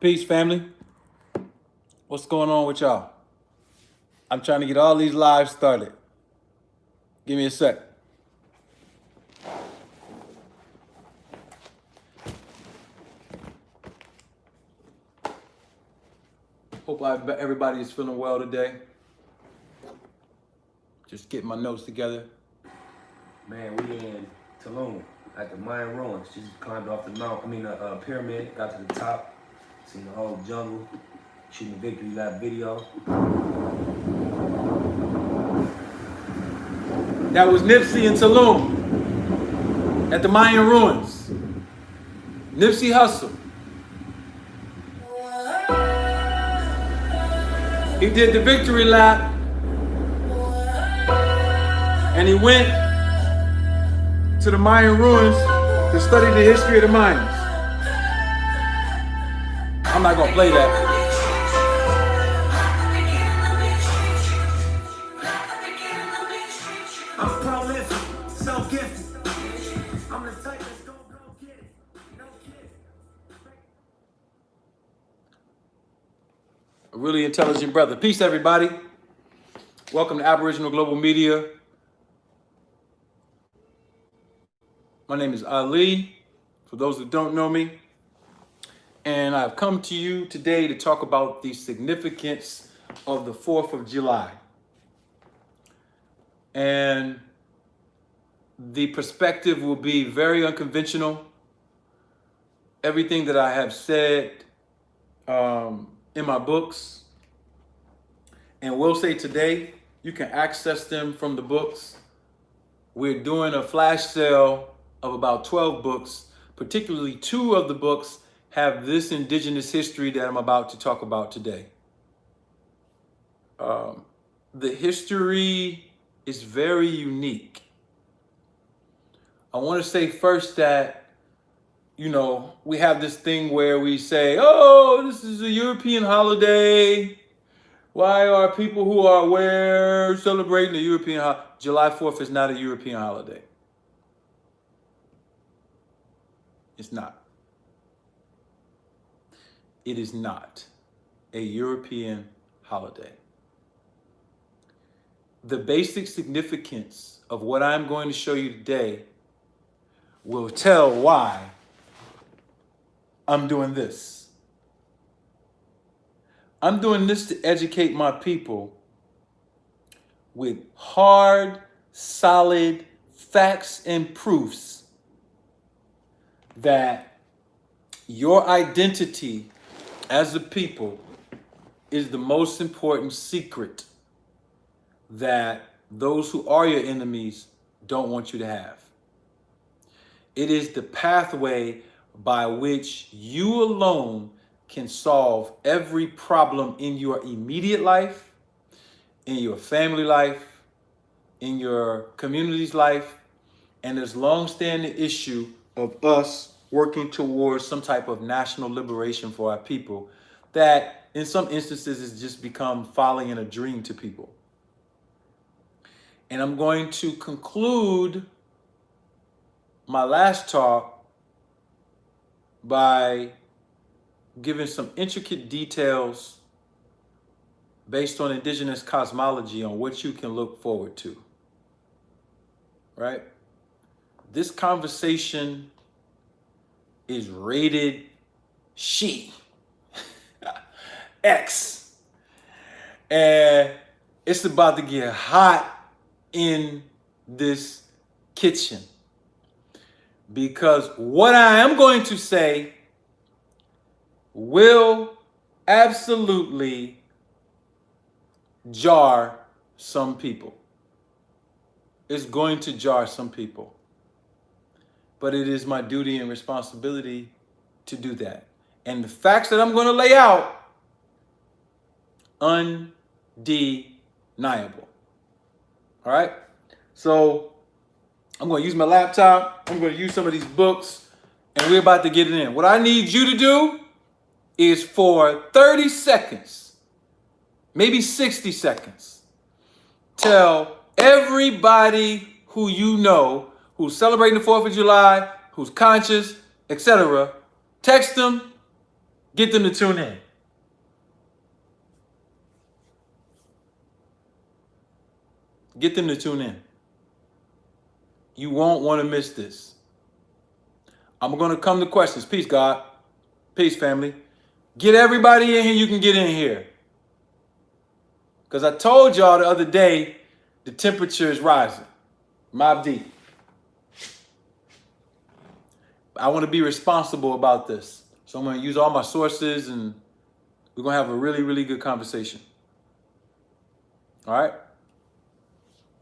Peace, family. What's going on with y'all? I'm trying to get all these lives started. Give me a sec. Hope everybody is feeling well today. Just getting my notes together. Man, we in Tulum at the Mayan ruins. Just climbed off the pyramid, got to the top, seen the whole jungle, shooting a victory lap video. That was Nipsey in Tulum at the Mayan ruins. Nipsey Hussle. He did the victory lap and he went to the Mayan ruins to study the history of the Mayans. I'm not gonna play that. I'm prolific, self-gifted. I'm the type that's gonna go get it. No kid. A really intelligent brother. Peace, everybody. Welcome to Aboriginal Global Media. My name is Ali, for those that don't know me. And I've come to you today to talk about the significance of the 4th of July. And the perspective will be very unconventional. Everything that I have said in my books and will say today, you can access them from the books. We're doing a flash sale of about 12 books, particularly 2 of the books have this indigenous history that I'm about to talk about today. The history is very unique. I want to say first that, we have this thing where we say, oh, this is a European holiday. Why are people who are aware celebrating the European holiday? July 4th is not a European holiday. It's not. It is not a European holiday. The basic significance of what I'm going to show you today will tell why I'm doing this. I'm doing this to educate my people with hard, solid facts and proofs that your identity as a people is the most important secret that those who are your enemies don't want you to have. It is the pathway by which you alone can solve every problem in your immediate life, in your family life, in your community's life, and this long-standing issue of us working towards some type of national liberation for our people that in some instances has just become folly and a dream to people. And I'm going to conclude my last talk by giving some intricate details based on indigenous cosmology on what you can look forward to, right? This conversation is rated she, X, and it's about to get hot in this kitchen because what I am going to say will absolutely jar some people. It's going to jar some people. But it is my duty and responsibility to do that. And the facts that I'm going to lay out, undeniable. All right? So I'm going to use my laptop. I'm going to use some of these books. And we're about to get it in. What I need you to do is for 30 seconds, maybe 60 seconds, tell everybody who you know who's celebrating the 4th of July, who's conscious, etc. Text them Get them to tune in. Get them to tune in. You won't want to miss this. I'm going to come to questions. Peace, God. Peace, family. Get everybody in here you can get in here. Because I told y'all the other day, the temperature is rising. Mob deep. I want to be responsible about this. So I'm going to use all my sources and we're going to have a really, really good conversation. All right?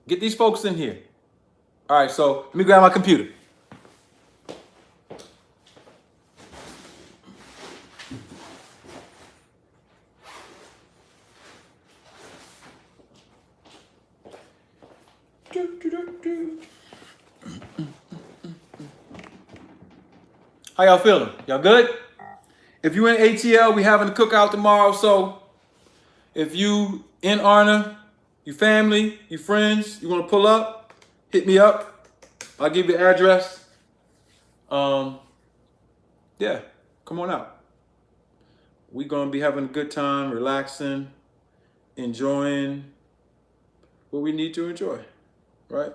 Get these folks in here. All right, so let me grab my computer. How y'all feeling? Y'all good? If you in ATL, we having a cookout tomorrow. So if you in ARNA, you family, you friends, you want to pull up, hit me up. I'll give you the address. Yeah, come on out. We're going to be having a good time, relaxing, enjoying what we need to enjoy, right?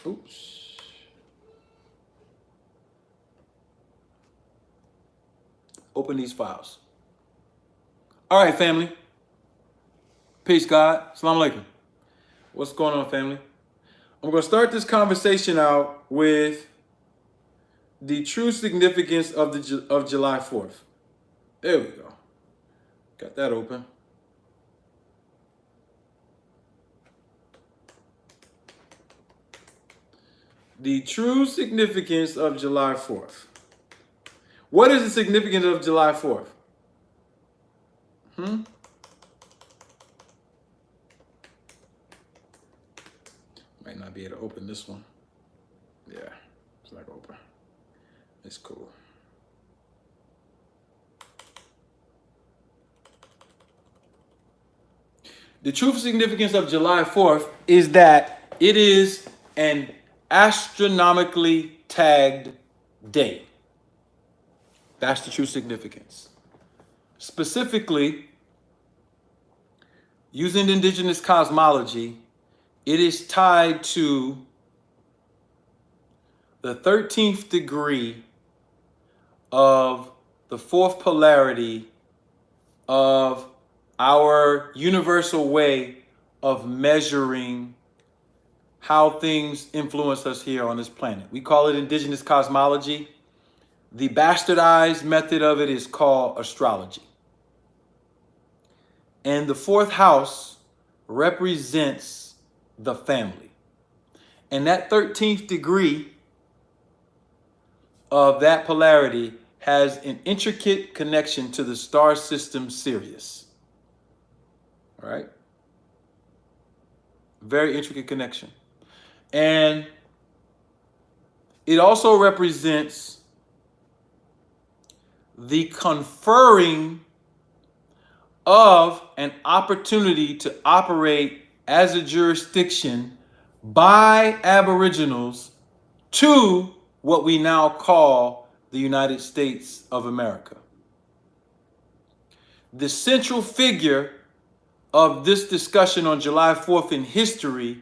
Oops. Open these files. All right, family. Peace, God. Assalamu alaikum. What's going on, family? I'm going to start this conversation out with the true significance of July 4th. There we go. Got that open. The true significance of July 4th. What is the significance of July 4th? Might not be able to open this one. Yeah, it's not open. It's cool. The true significance of July 4th is that it is an astronomically tagged date. That's the true significance. Specifically, using indigenous cosmology, it is tied to the 13th degree of the fourth polarity of our universal way of measuring how things influence us here on this planet. We call it indigenous cosmology. The bastardized method of it is called astrology. And the fourth house represents the family. And that 13th degree of that polarity has an intricate connection to the star system Sirius. All right? Very intricate connection. And it also represents the conferring of an opportunity to operate as a jurisdiction by Aboriginals to what we now call the United States of America. The central figure of this discussion on July 4th in history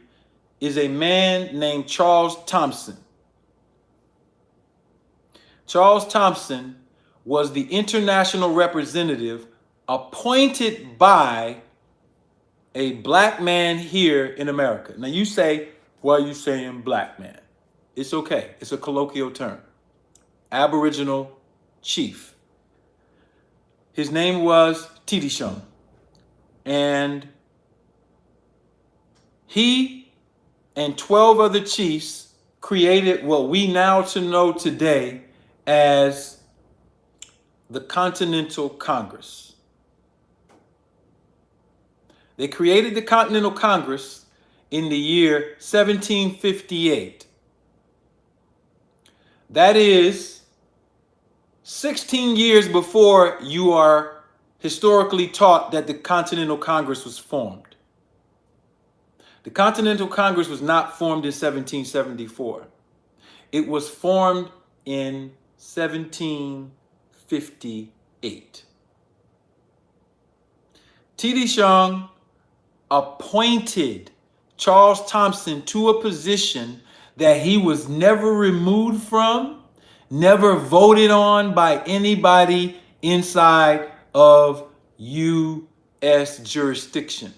is a man named Charles Thompson. Charles Thompson was the international representative appointed by a black man here in America. Now you say, why are you saying black man? It's okay. It's a colloquial term. Aboriginal chief. His name was Tidishon. And he and 12 other chiefs created what we now know today as the Continental Congress. They created the Continental Congress in the year 1758. That is 16 years before you are historically taught that the Continental Congress was formed. The Continental Congress was not formed in 1774. It was formed in 1758. T.D. Chung appointed Charles Thompson to a position that he was never removed from, never voted on by anybody inside of U.S. jurisdiction.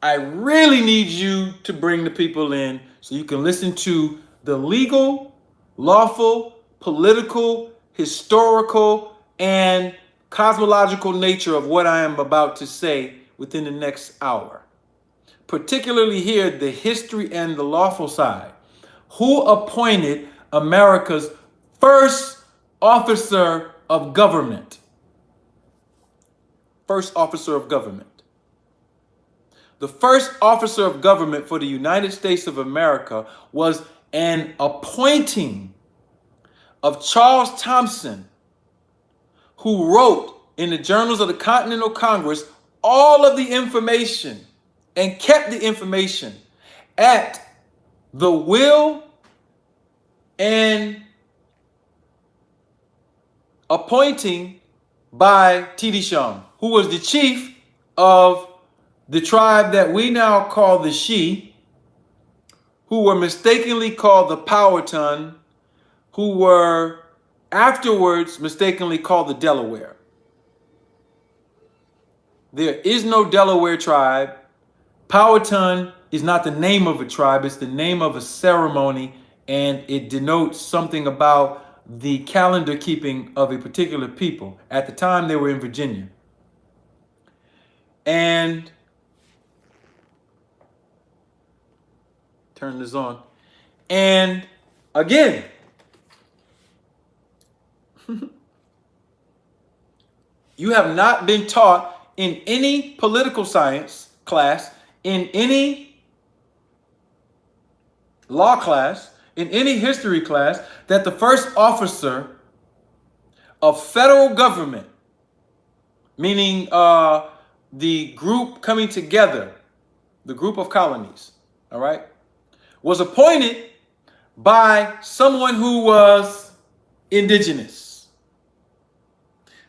I really need you to bring the people in so you can listen to the legal, lawful, political, historical, and cosmological nature of what I am about to say within the next hour. Particularly here, the history and the lawful side. Who appointed America's first officer of government? First officer of government. The first officer of government for the United States of America was an appointing of Charles Thompson, who wrote in the journals of the Continental Congress all of the information and kept the information at the will and appointing by T.D. Chung, who was the chief of the tribe that we now call the Shi, who were mistakenly called the Powhatan, who were afterwards mistakenly called the Delaware. There is no Delaware tribe. Powhatan is not the name of a tribe, it's the name of a ceremony, and it denotes something about the calendar keeping of a particular people. At the time, they were in Virginia. And turn this on. And again, you have not been taught in any political science class, in any law class, in any history class, that the first officer of federal government, meaning the group coming together, the group of colonies, all right, was appointed by someone who was indigenous.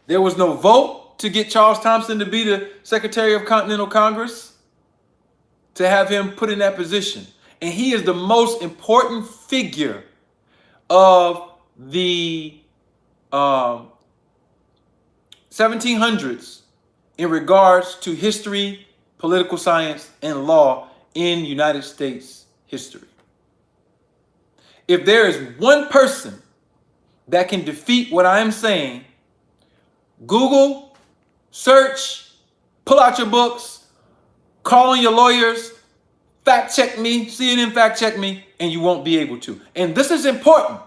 There was no vote to get Charles Thompson to be the Secretary of Continental Congress, to have him put in that position. And he is the most important figure of the 1700s in regards to history, political science, and law in United States history. If there is one person that can defeat what I am saying, Google, search, pull out your books, call on your lawyers, fact check me, CNN fact check me, and you won't be able to. And this is important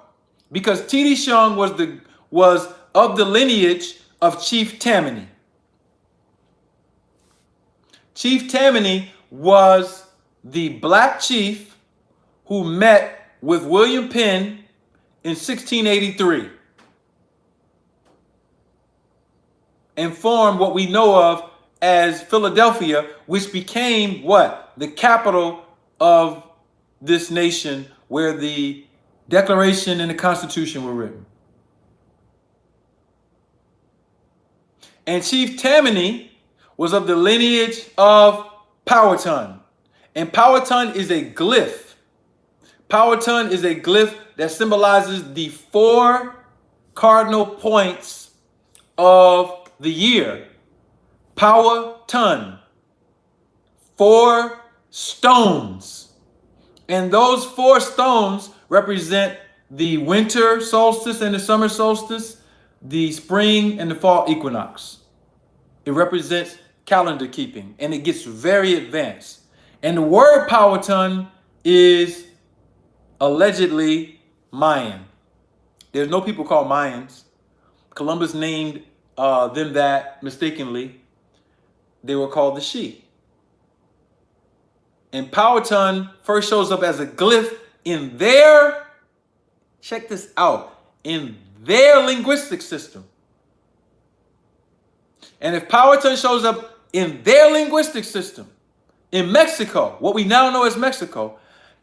because T.D. Chung was of the lineage of Chief Tammany. Chief Tammany was the black chief who met with William Penn in 1683 and formed what we know of as Philadelphia, which became what? The capital of this nation, where the Declaration and the Constitution were written. And Chief Tammany was of the lineage of Powhatan. And Powhatan is a glyph. Powhatan is a glyph that symbolizes the 4 cardinal points of the year. Powhatan. 4 stones. And those 4 stones represent the winter solstice and the summer solstice, the spring and the fall equinox. It represents calendar keeping, and it gets very advanced. And the word Powhatan is allegedly Mayan. There's no people called Mayans. Columbus named them that mistakenly. They were called the Shi. And Powhatan first shows up as a glyph in their, check this out, in their linguistic system. And if Powhatan shows up in their linguistic system, in Mexico, what we now know as Mexico.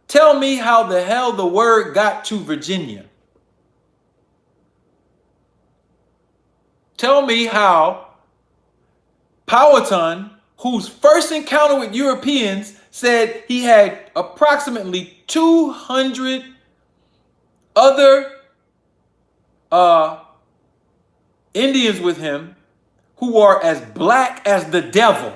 Tell me how the hell the word got to Virginia. Tell me how Powhatan, whose first encounter with Europeans, said he had approximately 200 other Indians with him who are as black as the devil.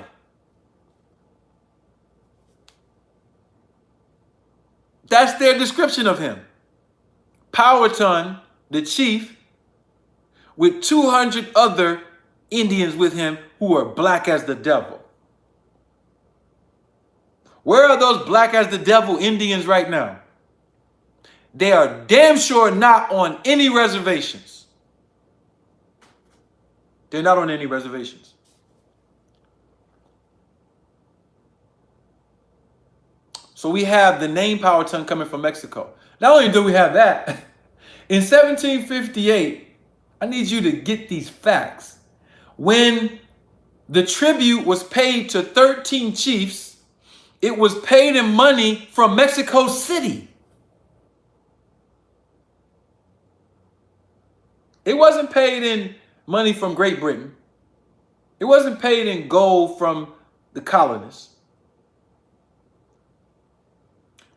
That's their description of him. Powhatan, the chief, with 200 other Indians with him who are black as the devil. Where are those black as the devil Indians right now? They are damn sure not on any reservations. They're not on any reservations. So we have the name Powhatan coming from Mexico. Not only do we have that, in 1758, I need you to get these facts. When the tribute was paid to 13 chiefs, it was paid in money from Mexico City. It wasn't paid in money from Great Britain. It wasn't paid in gold from the colonists.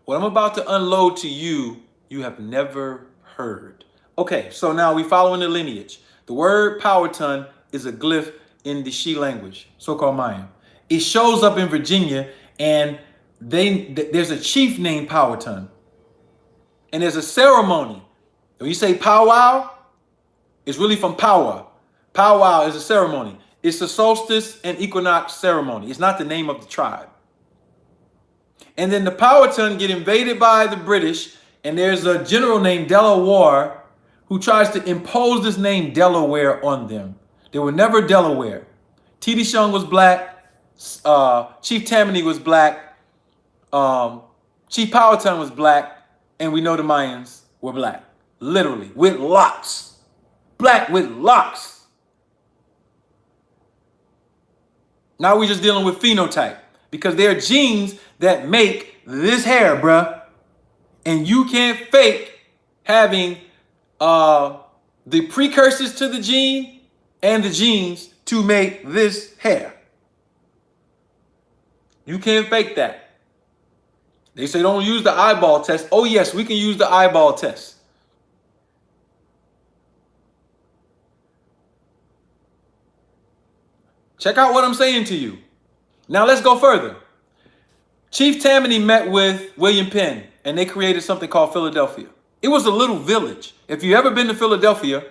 What I'm about to unload to you, you have never heard. Okay, so now we following the lineage. The word Powhatan is a glyph in the She language, so-called Mayan. It shows up in Virginia, and there's a chief named Powhatan. And there's a ceremony. When you say powwow, it's really from powwow. Powwow is a ceremony. It's a solstice and equinox ceremony. It's not the name of the tribe. And then the Powhatan get invaded by the British, and there's a general named Delaware who tries to impose this name Delaware on them. They were never Delaware. T.D. Shung was black. Chief Tammany was black. Chief Powhatan was black. And we know the Mayans were black. Literally, with locks. Black with locks. Now we're just dealing with phenotype. Because there are genes that make this hair, bruh. And you can't fake having the precursors to the gene and the genes to make this hair. You can't fake that. They say don't use the eyeball test. Oh yes, we can use the eyeball test. Check out what I'm saying to you. Now let's go further. Chief Tammany met with William Penn, and they created something called Philadelphia. It was a little village. If you've ever been to Philadelphia,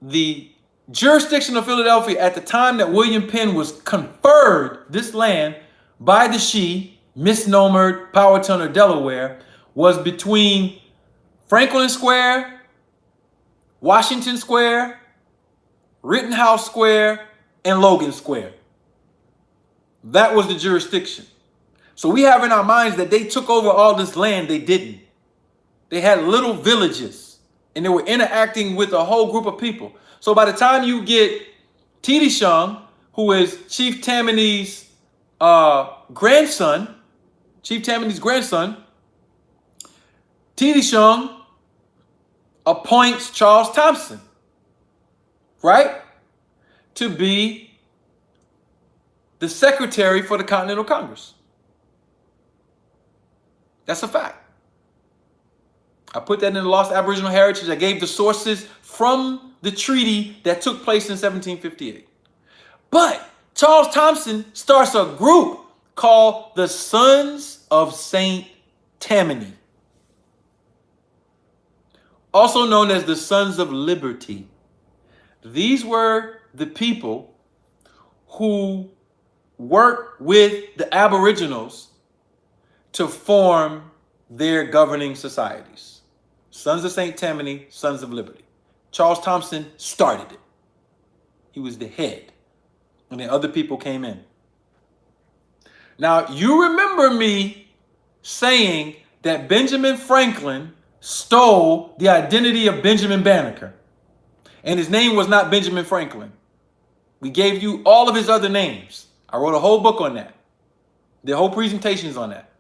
the jurisdiction of Philadelphia at the time that William Penn was conferred this land by the She, misnomered Powhatan or Delaware, was between Franklin Square, Washington Square, Rittenhouse Square, and Logan Square. That was the jurisdiction. So we have in our minds that they took over all this land. They didn't. They had little villages, and they were interacting with a whole group of people. So by the time you get T.D. Shung, who is Chief Tammany's grandson, T.D. Shung appoints Charles Thompson, right, to be the secretary for the Continental Congress. That's a fact. I put that in the Lost Aboriginal Heritage. I gave the sources from the treaty that took place in 1758. But Charles Thompson starts a group called the Sons of Saint Tammany, also known as the Sons of Liberty. These were the people who worked with the Aboriginals to form their governing societies. Sons of Saint Tammany, Sons of Liberty. Charles Thompson started it. He was the head. And then other people came in. Now, you remember me saying that Benjamin Franklin stole the identity of Benjamin Banneker. And his name was not Benjamin Franklin. We gave you all of his other names. I wrote a whole book on that. The whole presentations on that.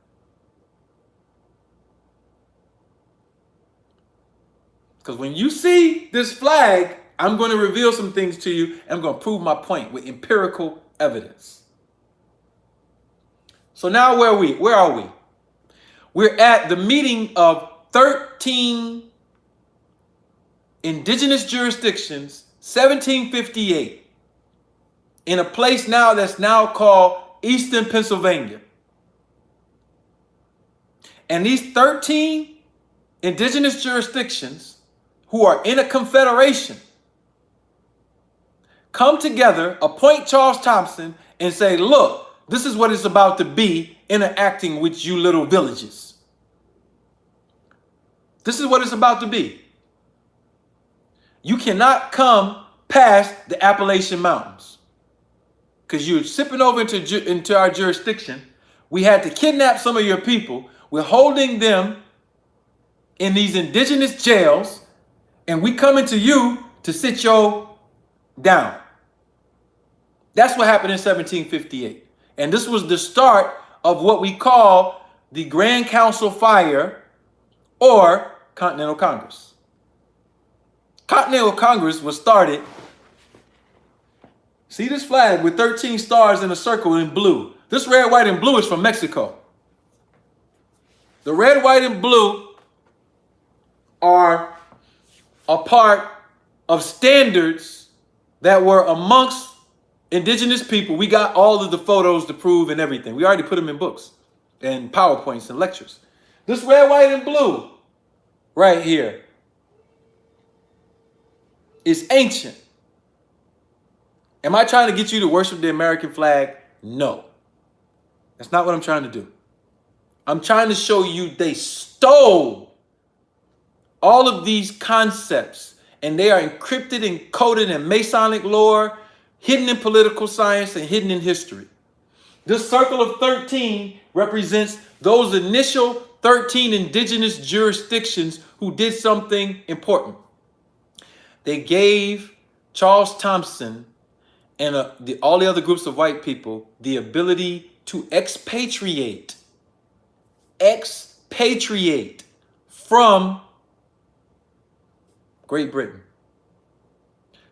Because when you see this flag, I'm going to reveal some things to you, and I'm going to prove my point with empirical evidence. So now where are we? We're at the meeting of 13 indigenous jurisdictions, 1758, in a place now that's now called Eastern Pennsylvania. And these 13 indigenous jurisdictions who are in a confederation come together, appoint Charles Thompson, and say, look, this is what it's about to be interacting with you little villages. This is what it's about to be. You cannot come past the Appalachian Mountains because you're sipping over into our jurisdiction. We had to kidnap some of your people. We're holding them in these indigenous jails, and we coming to you to sit you down. That's what happened in 1758. And this was the start of what we call the Grand Council Fire or Continental Congress. Continental Congress was started, see this flag with 13 stars in a circle in blue. This red, white, and blue is from Mexico. The red, white, and blue are a part of standards that were amongst indigenous people. We got all of the photos to prove and everything. We already put them in books and PowerPoints and lectures. This red, white, and blue right here is ancient. Am I trying to get you to worship the American flag? No. That's not what I'm trying to do. I'm trying to show you they stole all of these concepts, and they are encrypted and coded in Masonic lore, hidden in political science, and hidden in history. This circle of 13 represents those initial 13 indigenous jurisdictions who did something important. They gave Charles Thompson and all the other groups of white people the ability to expatriate from Great Britain.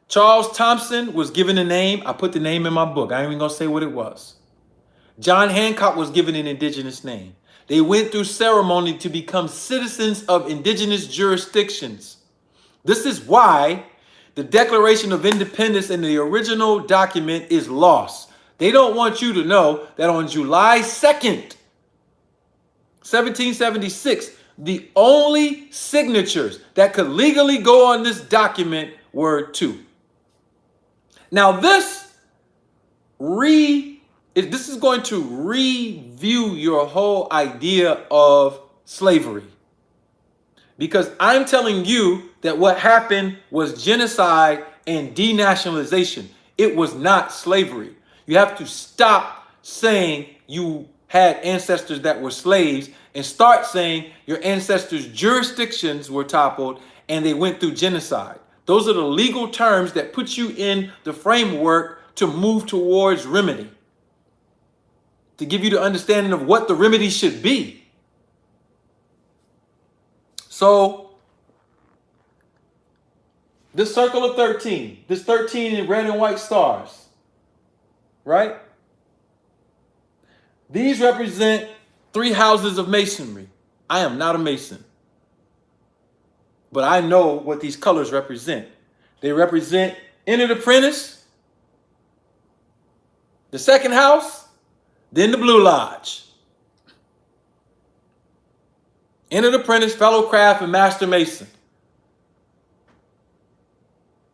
Charles Thompson was given a name. I put the name in my book. I ain't even gonna say what it was. John Hancock was given an indigenous name. They went through ceremony to become citizens of indigenous jurisdictions. This is why the Declaration of Independence in the original document is lost. They don't want you to know that on July 2nd, 1776, the only signatures that could legally go on this document were 2. Now this is going to review your whole idea of slavery. Because I'm telling you that what happened was genocide and denationalization. It was not slavery. You have to stop saying you had ancestors that were slaves and start saying your ancestors' jurisdictions were toppled and they went through genocide. Those are the legal terms that put you in the framework to move towards remedy, to give you the understanding of what the remedy should be. So, this circle of 13, this 13 in red and white stars, right? These represent 3 houses of masonry. I am not a mason, but I know what these colors represent. They represent entered apprentice, the second house, then the Blue Lodge. Entered apprentice, fellow craft, and master mason.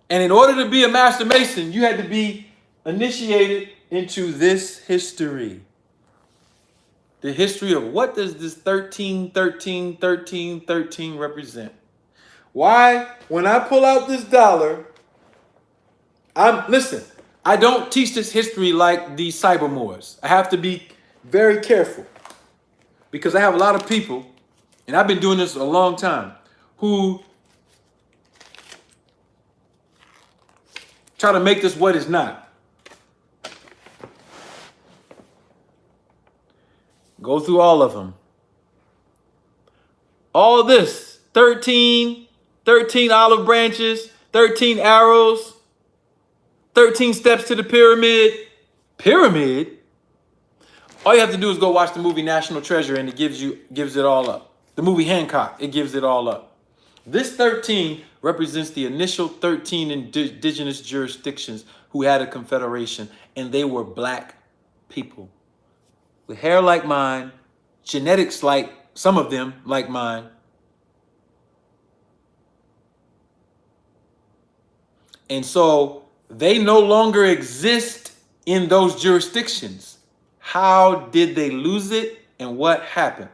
And in order to be a master mason, you had to be initiated into this history. The history of what does this 13, 13, 13, 13 represent? Why, when I pull out this dollar, listen, I don't teach this history like the cybermoors. I have to be very careful because I have a lot of people, and I've been doing this a long time, who try to make this what is not. Go through all of them. All this, 13 olive branches, 13 arrows, 13 steps to the pyramid. Pyramid? All you have to do is go watch the movie National Treasure and it gives it all up. The movie Hancock, it gives it all up. This 13 represents the initial 13 indigenous jurisdictions who had a confederation, and they were black people with hair like mine, genetics like some of them like mine. And so they no longer exist in those jurisdictions. How did they lose it and what happened?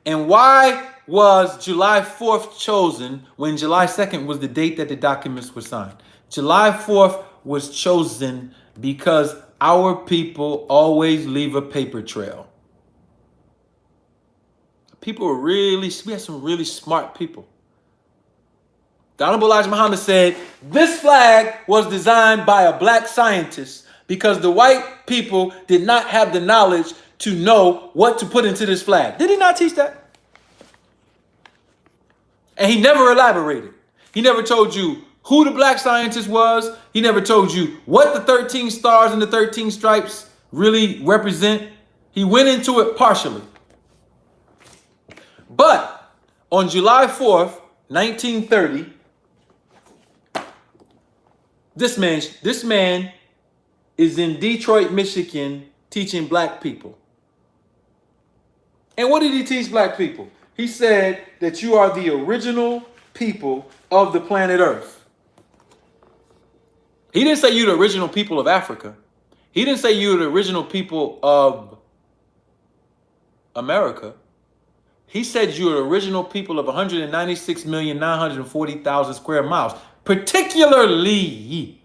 And why was July 4th chosen when July 2nd was the date that the documents were signed? July 4th was chosen because our people always leave a paper trail. We had some really smart people. The Honorable Elijah Muhammad said, this flag was designed by a black scientist because the white people did not have the knowledge to know what to put into this flag. Did he not teach that? And he never elaborated. He never told you who the black scientist was. He never told you what the 13 stars and the 13 stripes really represent. He went into it partially. But on July 4th, 1930, this man is in Detroit, Michigan, teaching black people. And what did he teach black people? He said that you are the original people of the planet Earth. He didn't say you're the original people of Africa. He didn't say you're the original people of America. He said you're the original people of 196,940,000 square miles. Particularly,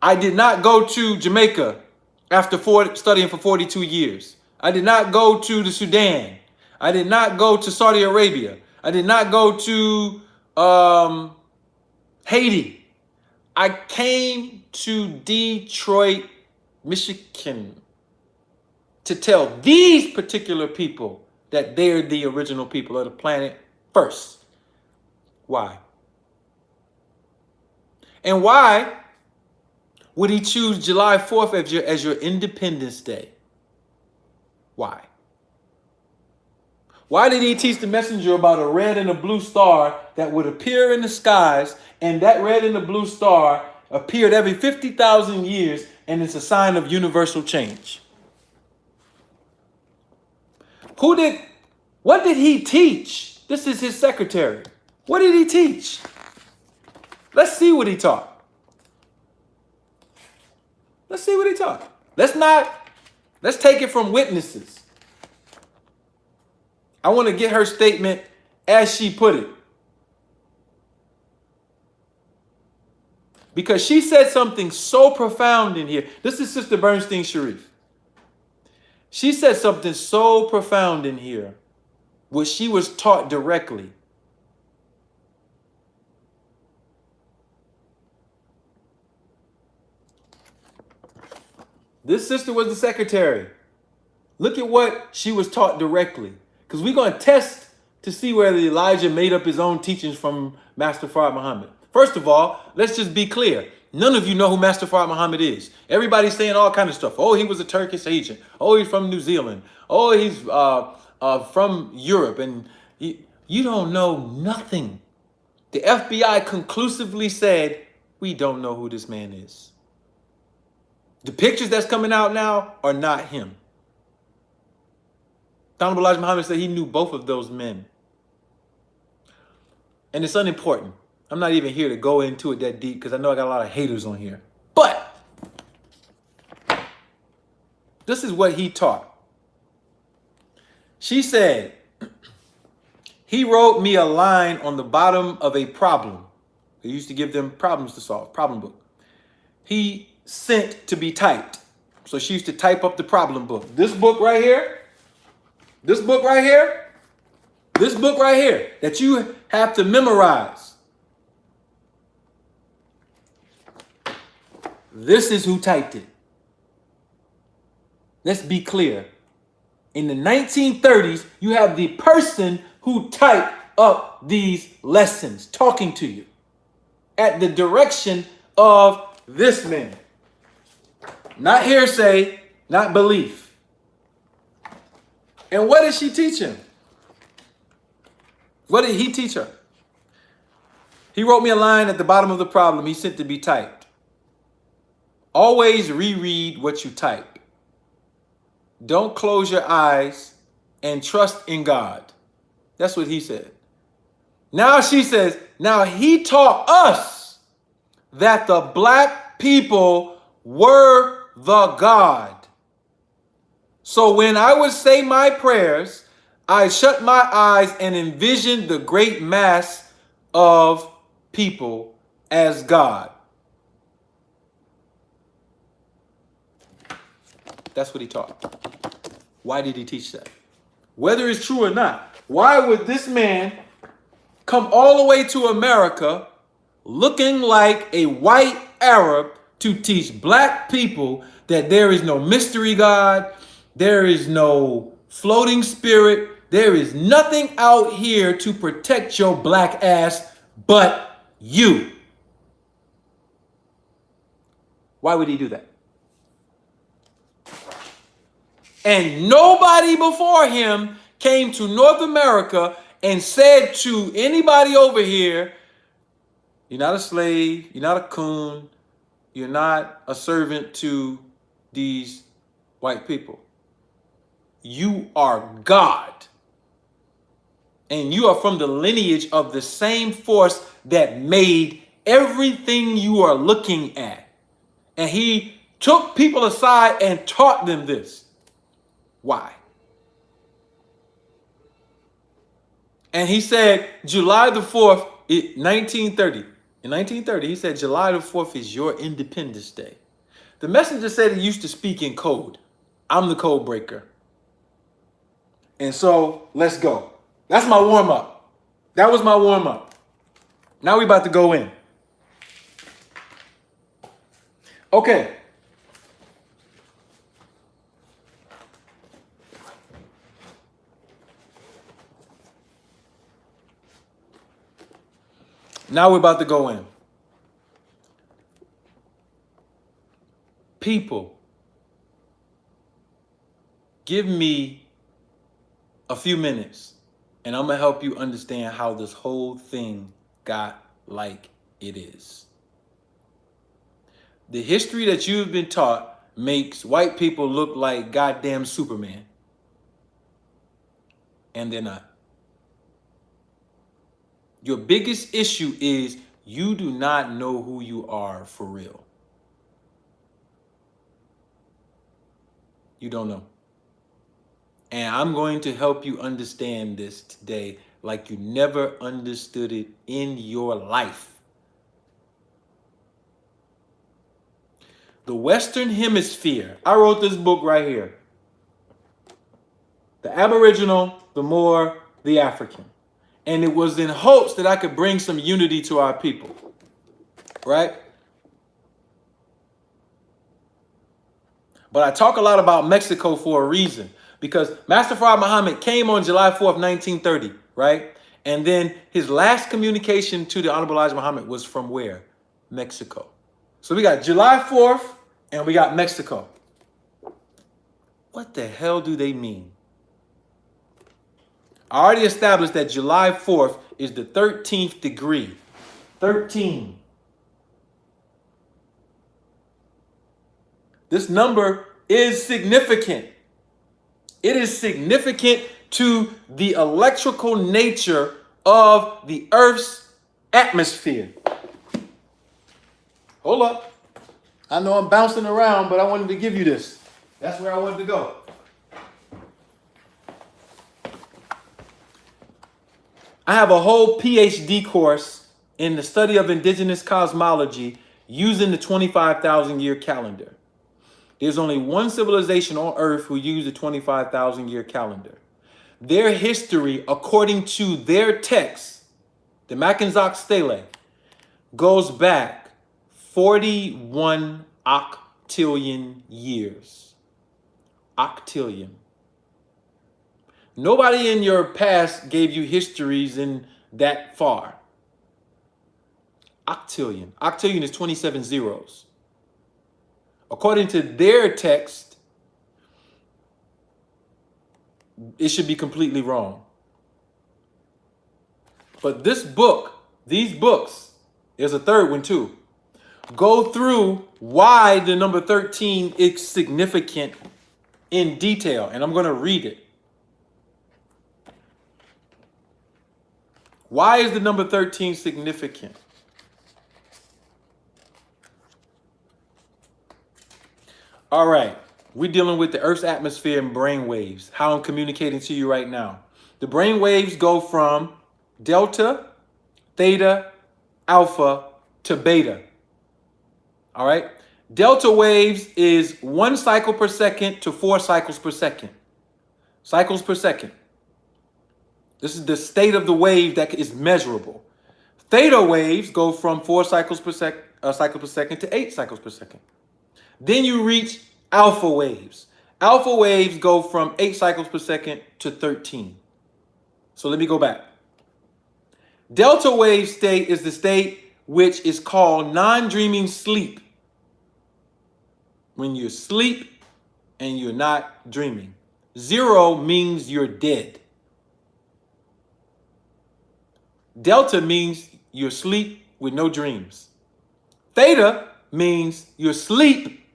I did not go to Jamaica after studying for 42 years. I did not go to the Sudan. I did not go to Saudi Arabia. I did not go to Haiti. I came to Detroit, Michigan to tell these particular people that they're the original people of the planet first. Why? And why would he choose July 4th as your Independence Day? Why? Why did he teach the messenger about a red and a blue star that would appear in the skies, and that red and the blue star appeared every 50,000 years, and it's a sign of universal change? What did he teach? This is his secretary. What did he teach? Let's see what he taught. Let's see what he taught. Let's take it from witnesses. I want to get her statement as she put it. Because she said something so profound in here. This is Sister Bernstein Sharif. She said something so profound in here, which she was taught directly. This sister was the secretary. Look at what she was taught directly. Because we're going to test to see whether Elijah made up his own teachings from Master Fard Muhammad. First of all, let's just be clear. None of you know who Master Fard Muhammad is. Everybody's saying all kind of stuff. Oh, he was a Turkish agent. Oh, he's from New Zealand. Oh, he's from Europe. And you don't know nothing. The FBI conclusively said, we don't know who this man is. The pictures that's coming out now are not him. Honorable Elijah Muhammad said he knew both of those men. And it's unimportant. I'm not even here to go into it that deep because I know I got a lot of haters on here. But this is what he taught. She said, he wrote me a line on the bottom of a problem. They used to give them problems to solve, problem book. He sent to be typed. So she used to type up the problem book. This book right here, this book right here, this book right here that you have to memorize. This is who typed it. Let's be clear. In the 1930s, you have the person who typed up these lessons talking to you at the direction of this man. Not hearsay, not belief. And what did she teach him? What did he teach her? He wrote me a line at the bottom of the problem he sent to be typed. Always reread what you type. Don't close your eyes and trust in God. That's what he said. Now she says, now he taught us that the black people were the God. So when I would say my prayers, I shut my eyes and envisioned the great mass of people as God. That's what he taught. Why did he teach that? Whether it's true or not, why would this man come all the way to America looking like a white Arab to teach black people that there is no mystery God, there is no floating spirit, there is nothing out here to protect your black ass but you? Why would he do that? And nobody before him came to North America and said to anybody over here, you're not a slave, you're not a coon, you're not a servant to these white people. You are God. And you are from the lineage of the same force that made everything you are looking at. And he took people aside and taught them this. Why? And he said, July the 4th, 1930. In 1930, he said, July the 4th is your Independence Day. The messenger said he used to speak in code. I'm the code breaker. And so, let's go. That's my warm-up. That was my warm-up. Now we about to go in. Okay. Now we're about to go in. People, give me a few minutes and I'm going to help you understand how this whole thing got like it is. The history that you've been taught makes white people look like goddamn Superman. And they're not. Your biggest issue is you do not know who you are for real. You don't know. And I'm going to help you understand this today like you never understood it in your life. The Western Hemisphere. I wrote this book right here. The Aboriginal, the Moor, the African. And it was in hopes that I could bring some unity to our people. Right? But I talk a lot about Mexico for a reason. Because Master Fard Muhammad came on July 4th, 1930. Right? And then his last communication to the Honorable Elijah Muhammad was from where? Mexico. So we got July 4th and we got Mexico. What the hell do they mean? I already established that July 4th is the 13th degree. 13. This number is significant. It is significant to the electrical nature of the Earth's atmosphere. Hold up. I know I'm bouncing around, but I wanted to give you this. That's where I wanted to go. I have a whole PhD course in the study of indigenous cosmology using the 25,000 year calendar. There's only one civilization on Earth who used the 25,000 year calendar. Their history, according to their text, the Mackenzak Stele, goes back 41 octillion years. Octillion. Nobody in your past gave you histories in that far. Octillion. Octillion is 27 zeros. According to their text, it should be completely wrong. But this book, these books, there's a third one too, go through why the number 13 is significant in detail. And I'm going to read it. Why is the number 13 significant? All right. We're dealing with the Earth's atmosphere and brain waves. How I'm communicating to you right now. The brain waves go from delta, theta, alpha to beta. All right. Delta waves is 1 cycle per second to 4 cycles per second. Cycles per second. This is the state of the wave that is measurable. Theta waves go from 4 cycles per second to 8 cycles per second. Then you reach alpha waves. Alpha waves go from 8 cycles per second to 13. So let me go back. Delta wave state is the state which is called non-dreaming sleep. When you sleep and you're not dreaming. 0 means you're dead. Delta means you're asleep with no dreams. Theta means you're asleep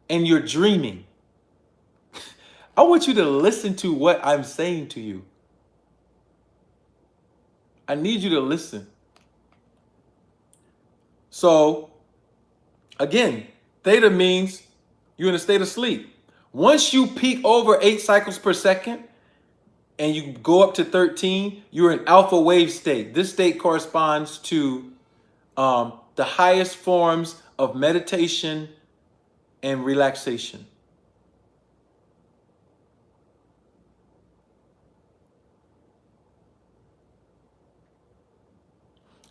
and you're dreaming. I want you to listen to what I'm saying to you. I need you to listen. So, again, theta means you're in a state of sleep. Once you peak over 8 cycles per second and you go up to 13, you're in alpha wave state. This state corresponds to the highest forms of meditation and relaxation.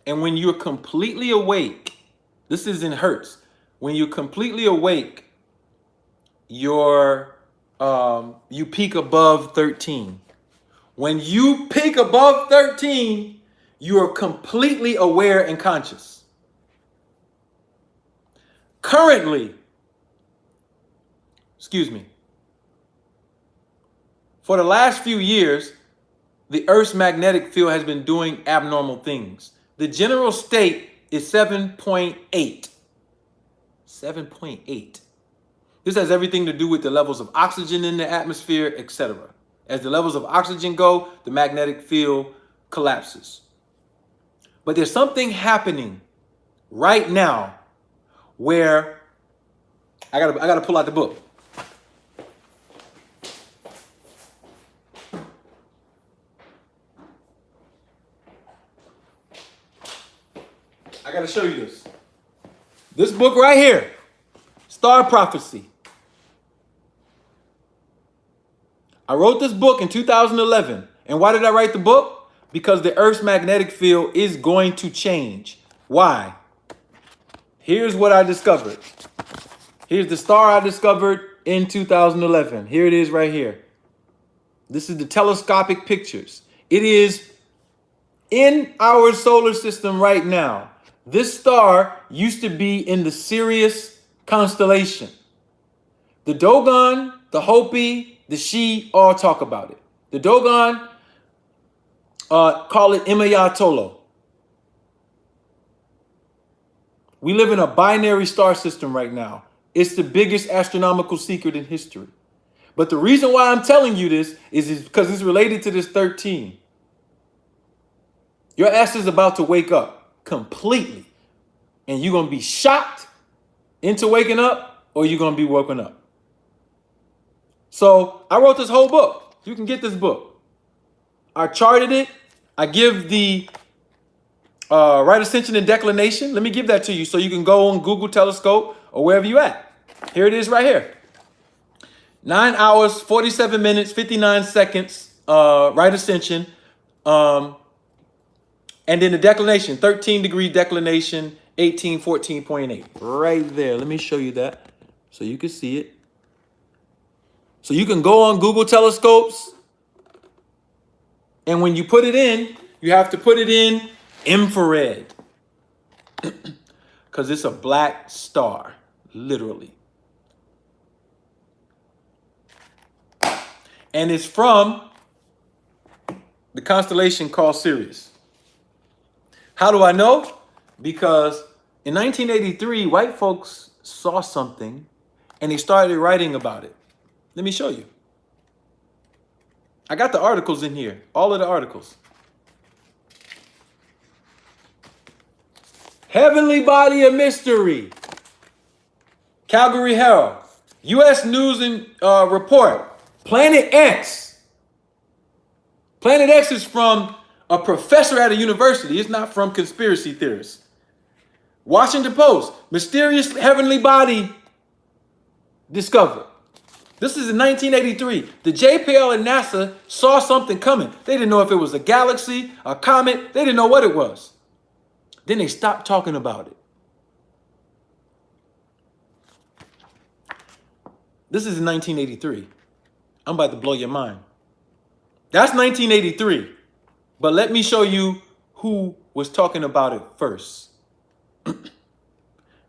And when you're completely awake, this is in hertz. When you're completely awake, you peak above 13. When you peak above 13, you are completely aware and conscious. Currently, for the last few years, the Earth's magnetic field has been doing abnormal things. The general state is 7.8. 7.8. This has everything to do with the levels of oxygen in the atmosphere, etc. As the levels of oxygen go, the magnetic field collapses. But there's something happening right now where I gotta pull out the book. I gotta show you this. This book right here, Star Prophecy. I wrote this book in 2011. And why did I write the book? Because the Earth's magnetic field is going to change. Why? Here's what I discovered. Here's the star I discovered in 2011. Here it is right here. This is the telescopic pictures. It is in our solar system right now. This star used to be in the Sirius constellation. The Dogon, the Hopi, the Shi all talk about it. The Dogon call it Imayatolo. We live in a binary star system right now. It's the biggest astronomical secret in history. But the reason why I'm telling you this is because it's related to this 13. Your ass is about to wake up completely. And you're going to be shocked into waking up, or you're going to be woken up. So I wrote this whole book. You can get this book. I charted it. I give the right ascension and declination. Let me give that to you so you can go on Google Telescope or wherever you at. Here it is right here. 9 hours, 47 minutes, 59 seconds, right ascension. And then the declination, 13-degree declination, 1814.8. Right there. Let me show you that so you can see it. So you can go on Google telescopes, and when you put it in, you have to put it in infrared. Because it's a black star, literally. And it's from the constellation called Sirius. How do I know? Because in 1983, white folks saw something and they started writing about it. Let me show you. I got the articles in here, all of the articles. Heavenly Body of Mystery. Calgary Herald. U.S. News and Report. Planet X. Planet X is from a professor at a university. It's not from conspiracy theorists. Washington Post. Mysterious heavenly body discovered. This is in 1983. The JPL and NASA saw something coming. They didn't know if it was a galaxy, a comet. They didn't know what it was. Then they stopped talking about it. This is in 1983. I'm about to blow your mind. That's 1983. But let me show you who was talking about it first.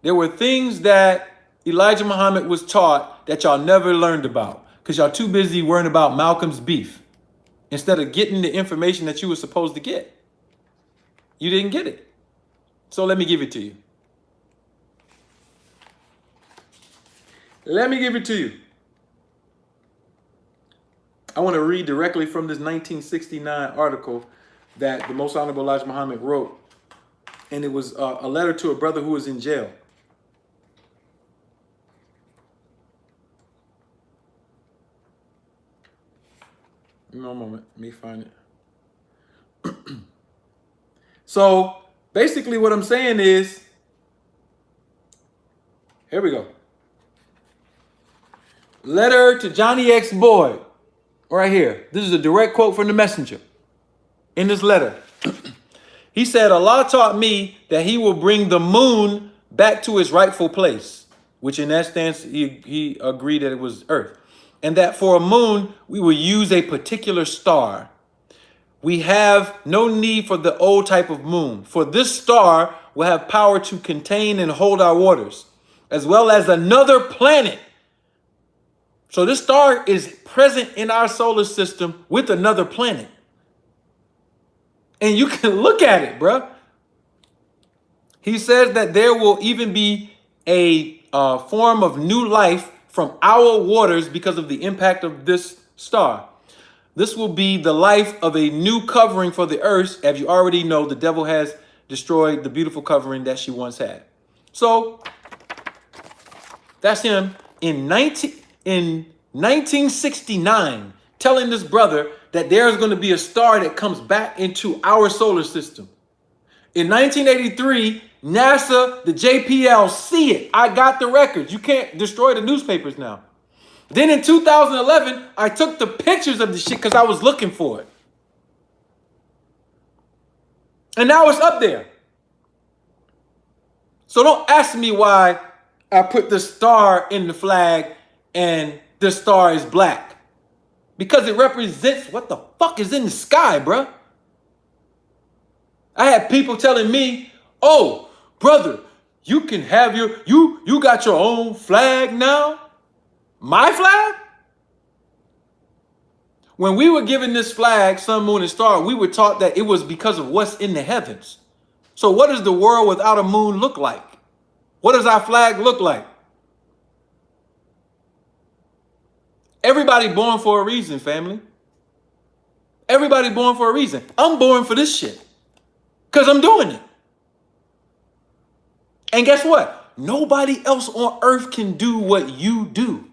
There were things that Elijah Muhammad was taught that y'all never learned about because y'all too busy worrying about Malcolm's beef instead of getting the information that you were supposed to get. You didn't get it. So let me give it to you. Let me give it to you. I want to read directly from this 1969 article that the Most Honorable Elijah Muhammad wrote. And it was a letter to a brother who was in jail. No moment, let me find it. So basically what I'm saying is, here we go. Letter to Johnny X. Boyd, right here. This is a direct quote from the messenger. In this letter, he said, Allah taught me that he will bring the moon back to its rightful place, which in that stance, he agreed that it was Earth. And that for a moon, we will use a particular star. We have no need for the old type of moon, for this star will have power to contain and hold our waters, as well as another planet. So this star is present in our solar system with another planet. And you can look at it, bruh. He says that there will even be a form of new life from our waters because of the impact of this star. This will be the life of a new covering for the earth. As you already know, the devil has destroyed the beautiful covering that she once had. So that's him in 1969 telling this brother that there's going to be a star that comes back into our solar system. In 1983, NASA, the JPL, see it. I got the records. You can't destroy the newspapers now. Then in 2011, I took the pictures of the shit because I was looking for it. And now it's up there. So don't ask me why I put the star in the flag and the star is black. Because it represents what the fuck is in the sky, bruh. I had people telling me, oh, brother, you can have you got your own flag now? My flag? When we were given this flag, sun, moon, and star, we were taught that it was because of what's in the heavens. So what does the world without a moon look like? What does our flag look like? Everybody born for a reason, family. Everybody born for a reason. I'm born for this shit. Because I'm doing it. And guess what? Nobody else on earth can do what you do.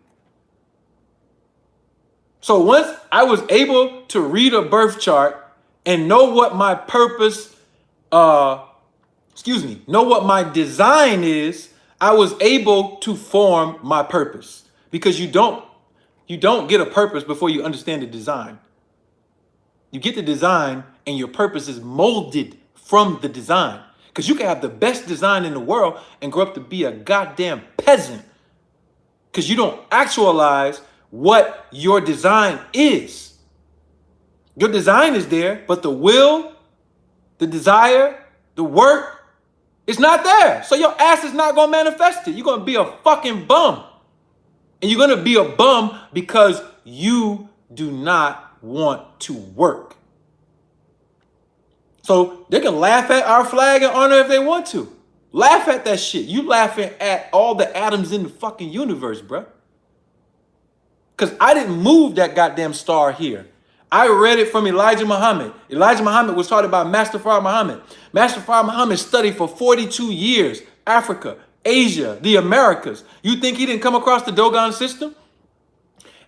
So once I was able to read a birth chart and know what my purpose, know what my design is, I was able to form my purpose. Because you don't get a purpose before you understand the design. You get the design and your purpose is molded from the design. Because you can have the best design in the world and grow up to be a goddamn peasant. Because you don't actualize what your design is. Your design is there, but the will, the desire, the work, it's not there. So your ass is not going to manifest it. You're going to be a fucking bum. And you're going to be a bum because you do not want to work. So they can laugh at our flag and honor if they want to. Laugh at that shit. You laughing at all the atoms in the fucking universe, bruh. Because I didn't move that goddamn star here. I read it from Elijah Muhammad. Elijah Muhammad was taught about Master Fard Muhammad. Master Fard Muhammad studied for 42 years, Africa, Asia, the Americas. You think he didn't come across the Dogon system?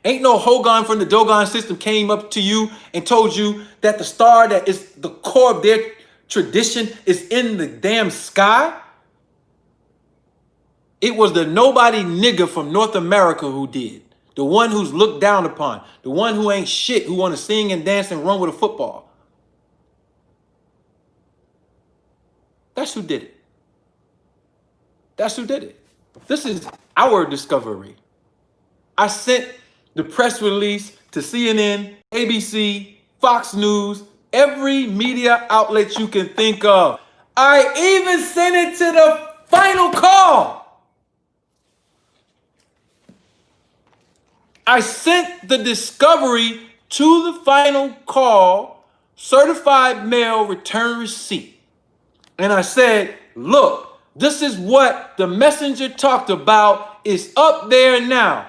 Ain't no Hogan from the Dogon system came up to you and told you that the star that is the core of their tradition is in the damn sky? It was the nobody nigger from North America who did. The one who's looked down upon. The one who ain't shit, who want to sing and dance and run with a football. That's who did it. That's who did it. This is our discovery. I sent the press release to CNN, ABC, Fox News, every media outlet you can think of. I even sent it to the final call. I sent the discovery to the final call, certified mail return receipt. And I said, look, this is what the messenger talked about. It's up there now.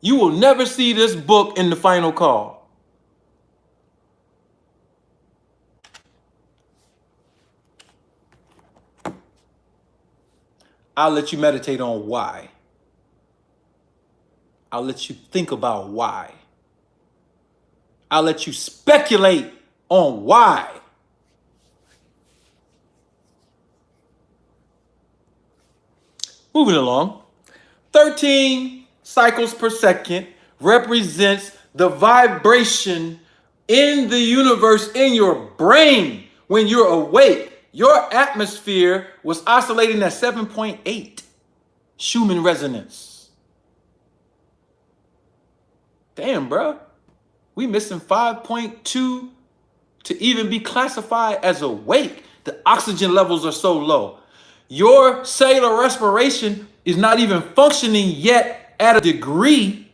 You will never see this book in the final call. I'll let you meditate on why. I'll let you think about why. I'll let you speculate on why. Moving along. 13 cycles per second represents the vibration in the universe in your brain when you're awake. Your atmosphere was oscillating at 7.8 Schumann resonance. Damn, bro. We missing 5.2 to even be classified as awake. The oxygen levels are so low. Your cellular respiration is not even functioning yet at a degree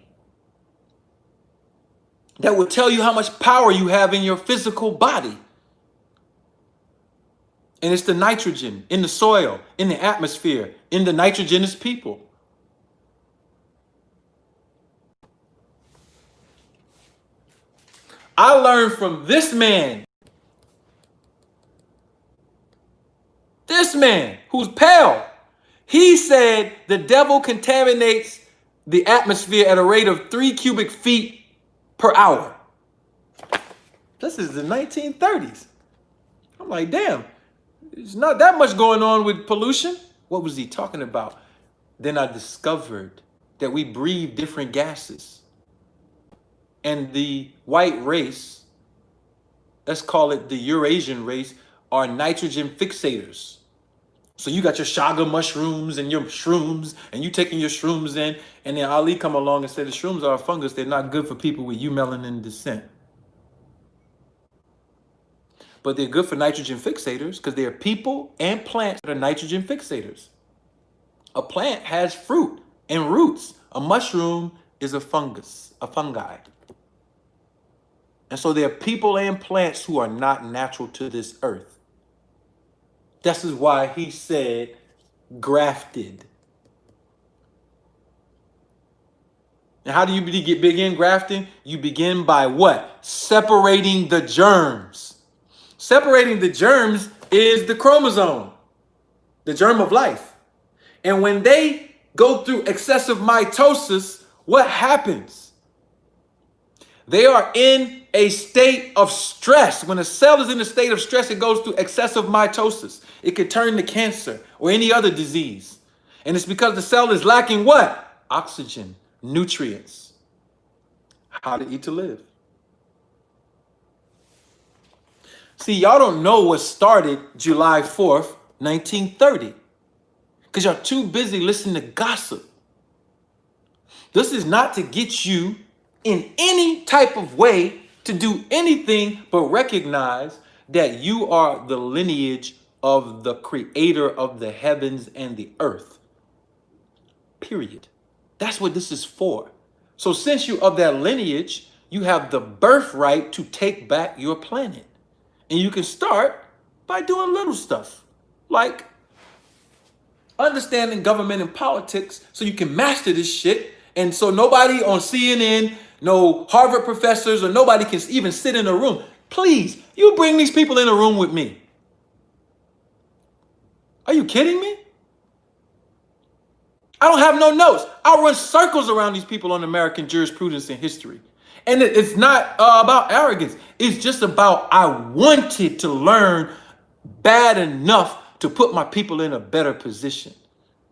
that would tell you how much power you have in your physical body. And it's the nitrogen in the soil, in the atmosphere, in the nitrogenous people. I learned from this man who's pale. He said the devil contaminates the atmosphere at a rate of 3 cubic feet per hour. This is the 1930s. I'm like, damn, there's not that much going on with pollution. What was he talking about? Then I discovered that we breathe different gases. And the white race, let's call it the Eurasian race, are nitrogen fixators. So you got your chaga mushrooms and your shrooms, and you taking your shrooms in, and then Ali come along and said the shrooms are a fungus. They're not good for people with eumelanin descent. But they're good for nitrogen fixators because they're people and plants that are nitrogen fixators. A plant has fruit and roots. A mushroom is a fungus, a fungi. And so there are people and plants who are not natural to this earth. This is why he said grafted. And how do you begin grafting? You begin by what? Separating the germs. Separating the germs is the chromosome, the germ of life. And when they go through excessive mitosis, what happens? They are in a state of stress. When a cell is in a state of stress, it goes through excessive mitosis. It could turn to cancer or any other disease. And it's because the cell is lacking what? Oxygen, nutrients. How to eat to live. See, y'all don't know what started July 4th, 1930. Because y'all too busy listening to gossip. This is not to get you in any type of way to do anything but recognize that you are the lineage of the creator of the heavens and the earth. Period. That's what this is for. So since you're of that lineage, you have the birthright to take back your planet. And you can start by doing little stuff like understanding government and politics so you can master this shit. And so nobody on CNN, no Harvard professors, or nobody can even sit in a room. Please, you bring these people in a room with me. Are you kidding me? I don't have no notes. I'll run circles around these people on American jurisprudence and history. And it's not about arrogance. It's just about I wanted to learn bad enough to put my people in a better position.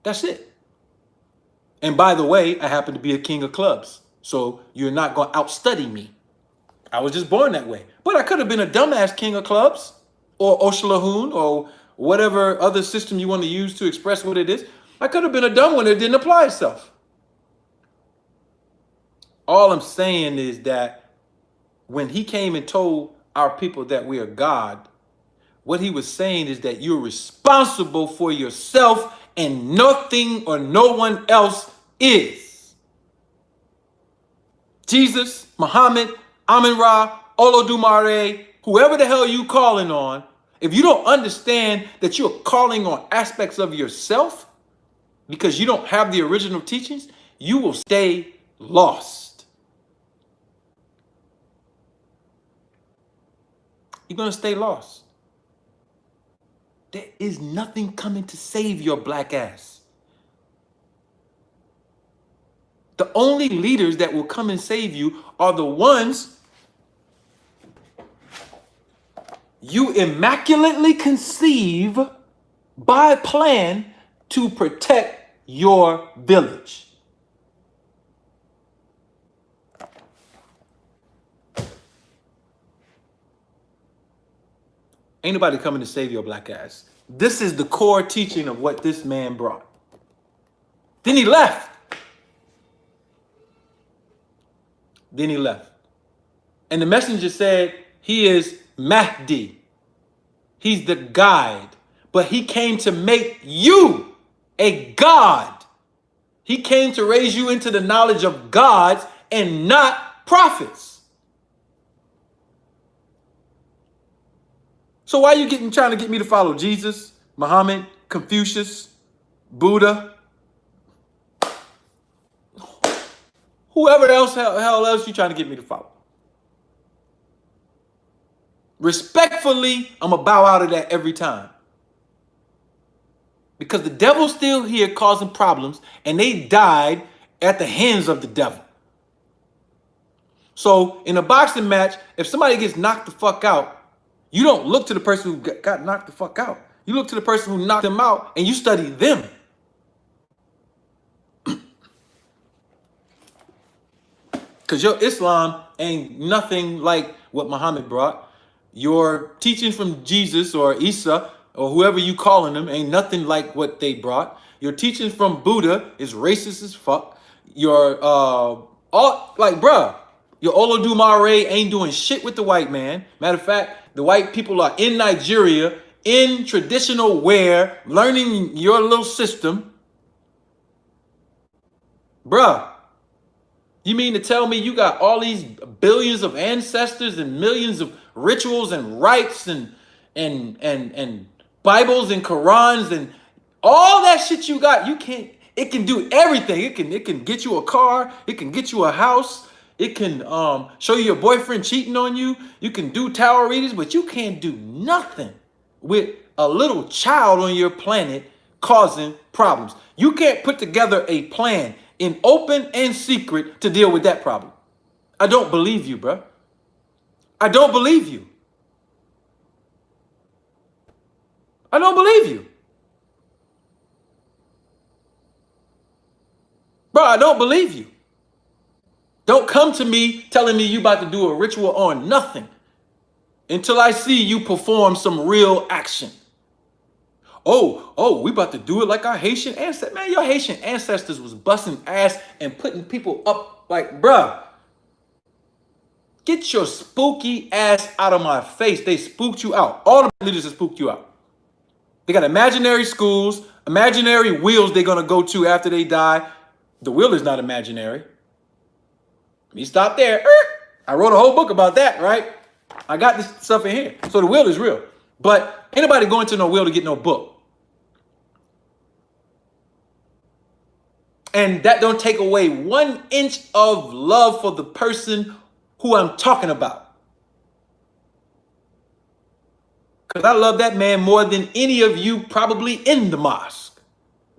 That's it. And by the way, I happen to be a king of clubs. So you're not going to outstudy me. I was just born that way. But I could have been a dumbass king of clubs or Oshalahoon or whatever other system you want to use to express what it is. I could have been a dumb one that didn't apply itself. All I'm saying is that when he came and told our people that we are God, what he was saying is that you're responsible for yourself and nothing or no one else is. Jesus, Muhammad, Amun-Ra, Olodumare, whoever the hell you calling on, if you don't understand that you're calling on aspects of yourself because you don't have the original teachings, you will stay lost. You're going to stay lost. There is nothing coming to save your black ass. The only leaders that will come and save you are the ones you immaculately conceive by plan to protect your village. Ain't nobody coming to save your black ass. This is the core teaching of what this man brought. Then he left. And the messenger said, he is Mahdi. He's the guide. But he came to make you a god. He came to raise you into the knowledge of gods and not prophets. So why are you trying to get me to follow Jesus, Muhammad, Confucius, Buddha, whoever else, hell else you trying to get me to follow? Respectfully, I'm going to bow out of that every time. Because the devil's still here causing problems, and they died at the hands of the devil. So in a boxing match, if somebody gets knocked the fuck out, you don't look to the person who got knocked the fuck out. You look to the person who knocked them out and you study them. Because your Islam ain't nothing like what Muhammad brought. Your teaching from Jesus or Isa or whoever you calling them ain't nothing like what they brought. Your teaching from Buddha is racist as fuck. Your, bruh, your Olodumare ain't doing shit with the white man. Matter of fact, the white people are in Nigeria, in traditional wear, learning your little system. Bruh, you mean to tell me you got all these billions of ancestors and millions of rituals and rites and Bibles and Qurans and all that shit you got? You can't, it can do everything. It can get you a car, it can get you a house. It can show you your boyfriend cheating on you. You can do tarot readings, but you can't do nothing with a little child on your planet causing problems. You can't put together a plan in open and secret to deal with that problem. I don't believe you, bro. I don't believe you. I don't believe you. Bro, I don't believe you. Don't come to me telling me you about to do a ritual on nothing until I see you perform some real action. Oh, we about to do it like our Haitian ancestors. Man, your Haitian ancestors was busting ass and putting people up like, bruh. Get your spooky ass out of my face. They spooked you out. All the leaders have spooked you out. They got imaginary schools, imaginary wheels they're going to go to after they die. The wheel is not imaginary. Let me stop there. I wrote a whole book about that, right? I got this stuff in here. So the wheel is real. But ain't nobody going to no wheel to get no book. And that don't take away 1 inch of love for the person who I'm talking about. Because I love that man more than any of you probably in the mosque.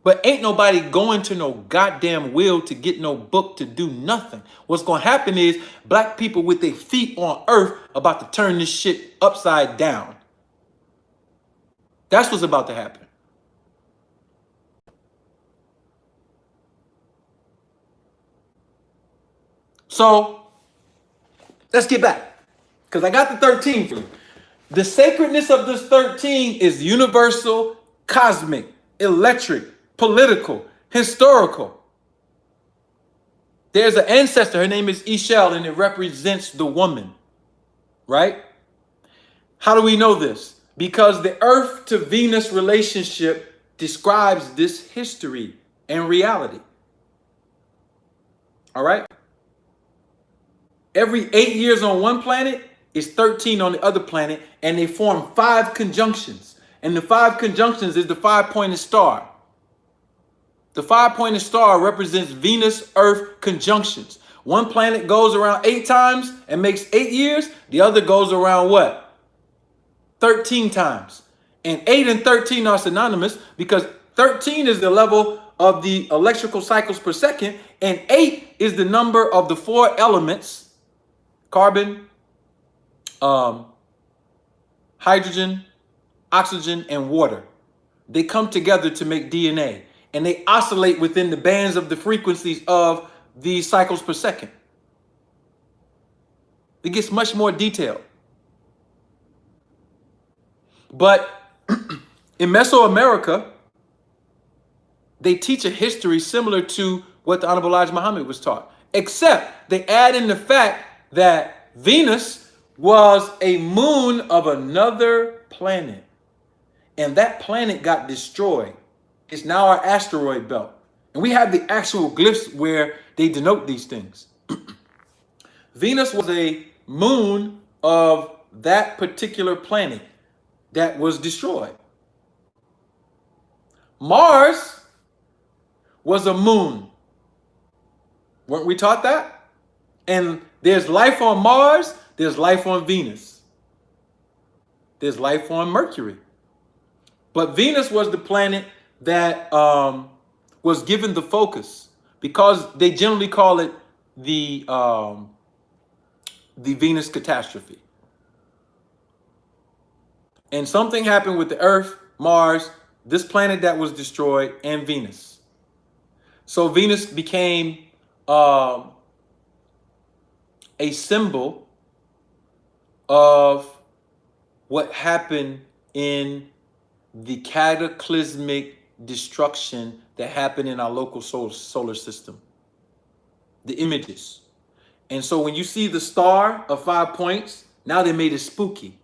But ain't nobody going to no goddamn will to get no book to do nothing. What's going to happen is black people with their feet on earth about to turn this shit upside down. That's what's about to happen. So let's get back, because I got the 13 for you. The sacredness of this 13 is universal, cosmic, electric, political, historical. There's an ancestor, her name is Ishel, and it represents the woman, right? How do we know this? Because the Earth to Venus relationship describes this history and reality. All right? Every 8 years on one planet is 13 on the other planet, and they form 5 conjunctions. And the 5 conjunctions is the 5-pointed star. The 5-pointed star represents Venus, Earth conjunctions. One planet goes around 8 times and makes 8 years. The other goes around what? 13 times. And 8 and 13 are synonymous because 13 is the level of the electrical cycles per second, and 8 is the number of the 4 elements: carbon, hydrogen, oxygen, and water. They come together to make DNA, and they oscillate within the bands of the frequencies of these cycles per second. It gets much more detailed. But in Mesoamerica, they teach a history similar to what the Honorable Elijah Muhammad was taught, except they add in the fact that Venus was a moon of another planet, and that planet got destroyed. It's now our asteroid belt, and we have the actual glyphs where they denote these things. Venus was a moon of that particular planet that was destroyed. Mars was a moon. Weren't we taught that? And there's life on Mars, there's life on Venus. There's life on Mercury. But Venus was the planet that was given the focus, because they generally call it the Venus catastrophe. And something happened with the Earth, Mars, this planet that was destroyed, and Venus. So Venus became a symbol of what happened in the cataclysmic destruction that happened in our local solar system. The images. And so when you see the star of 5 points, now they made it spooky,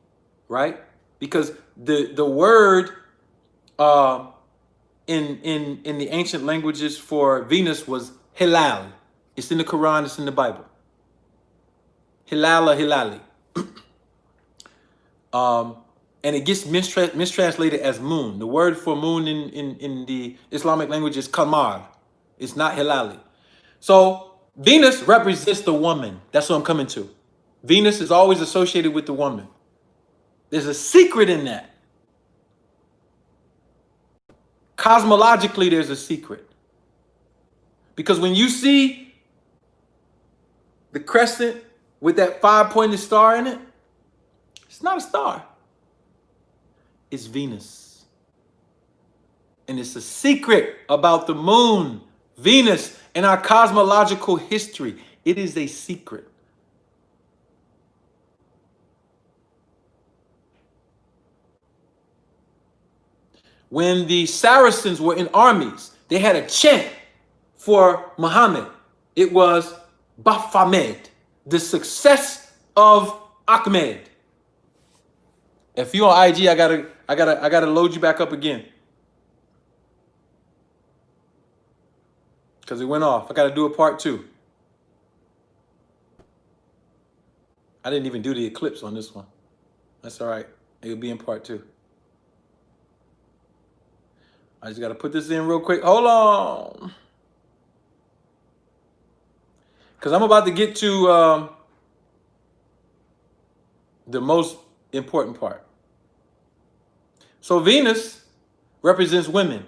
right? Because the word in the ancient languages for Venus was Hilal. It's in the Quran, it's in the Bible. Hilala Hilali. And it gets mistranslated as moon. The word for moon in the Islamic language is Qamar. It's not Hilali. So Venus represents the woman. That's what I'm coming to. Venus is always associated with the woman. There's a secret in that. Cosmologically, there's a secret. Because when you see the crescent with that 5-pointed star in it, it's not a star. It's Venus. And it's a secret about the moon, Venus, and our cosmological history. It is a secret. When the Saracens were in armies, they had a chant for Muhammad. It was Baphomet, the success of Ahmed. If you on IG, I gotta load you back up again. Because it went off. I gotta do a part 2. I didn't even do the Eclipse on this one. That's all right. It'll be in part 2. I just gotta put this in real quick. Hold on. Because I'm about to get to the most important part. So Venus represents women.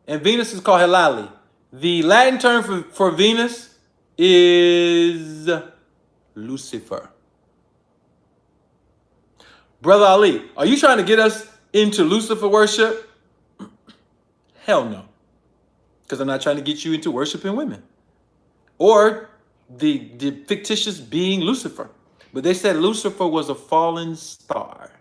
And Venus is called Hilali. The Latin term for Venus is Lucifer. Brother Ali, are you trying to get us into Lucifer worship? Hell no. Because I'm not trying to get you into worshiping women. Or the fictitious being Lucifer. But they said Lucifer was a fallen star.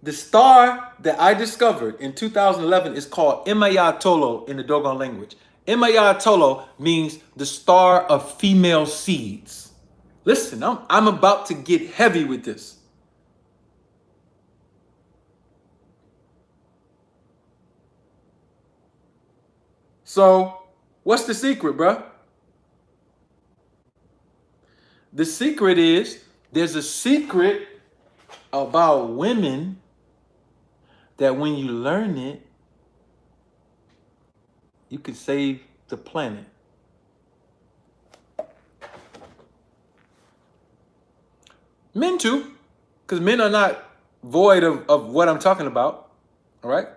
The star that I discovered in 2011 is called Imaya Tolo in the Dogon language. Imaya Tolo means the star of female seeds. Listen, I'm about to get heavy with this. So, what's the secret, bruh? The secret is, there's a secret about women that when you learn it, you can save the planet. Men too, because men are not void of what I'm talking about, all right?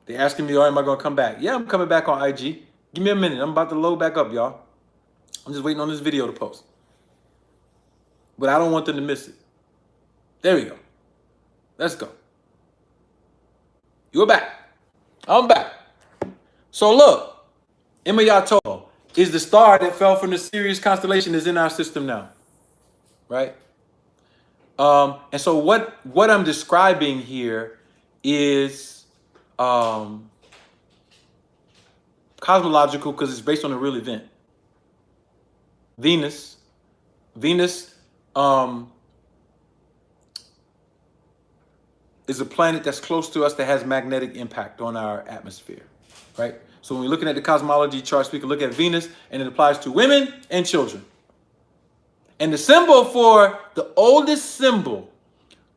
They're asking me, am I going to come back? Yeah, I'm coming back on IG. Give me a minute. I'm about to load back up, y'all. I'm just waiting on this video to post. But I don't want them to miss it. There we go. Let's go. You're back. I'm back. So look, Imaya is the star that fell from the Sirius constellation that's in our system now, right? And so what I'm describing here is cosmological because it's based on a real event. Venus is a planet that's close to us that has magnetic impact on our atmosphere, right? So when we're looking at the cosmology charts, we can look at Venus, and it applies to women and children. And the symbol for, the oldest symbol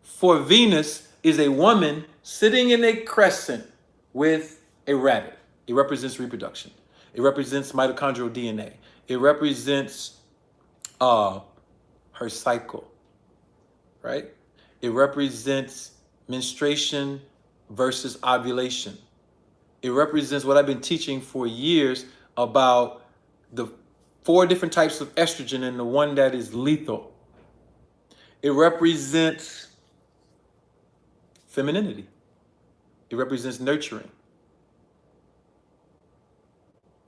for Venus is a woman sitting in a crescent with a rabbit. It represents reproduction. It represents mitochondrial DNA. It represents her cycle, right? It represents menstruation versus ovulation. It represents what I've been teaching for years about the 4 different types of estrogen and the one that is lethal. It represents femininity. It represents nurturing.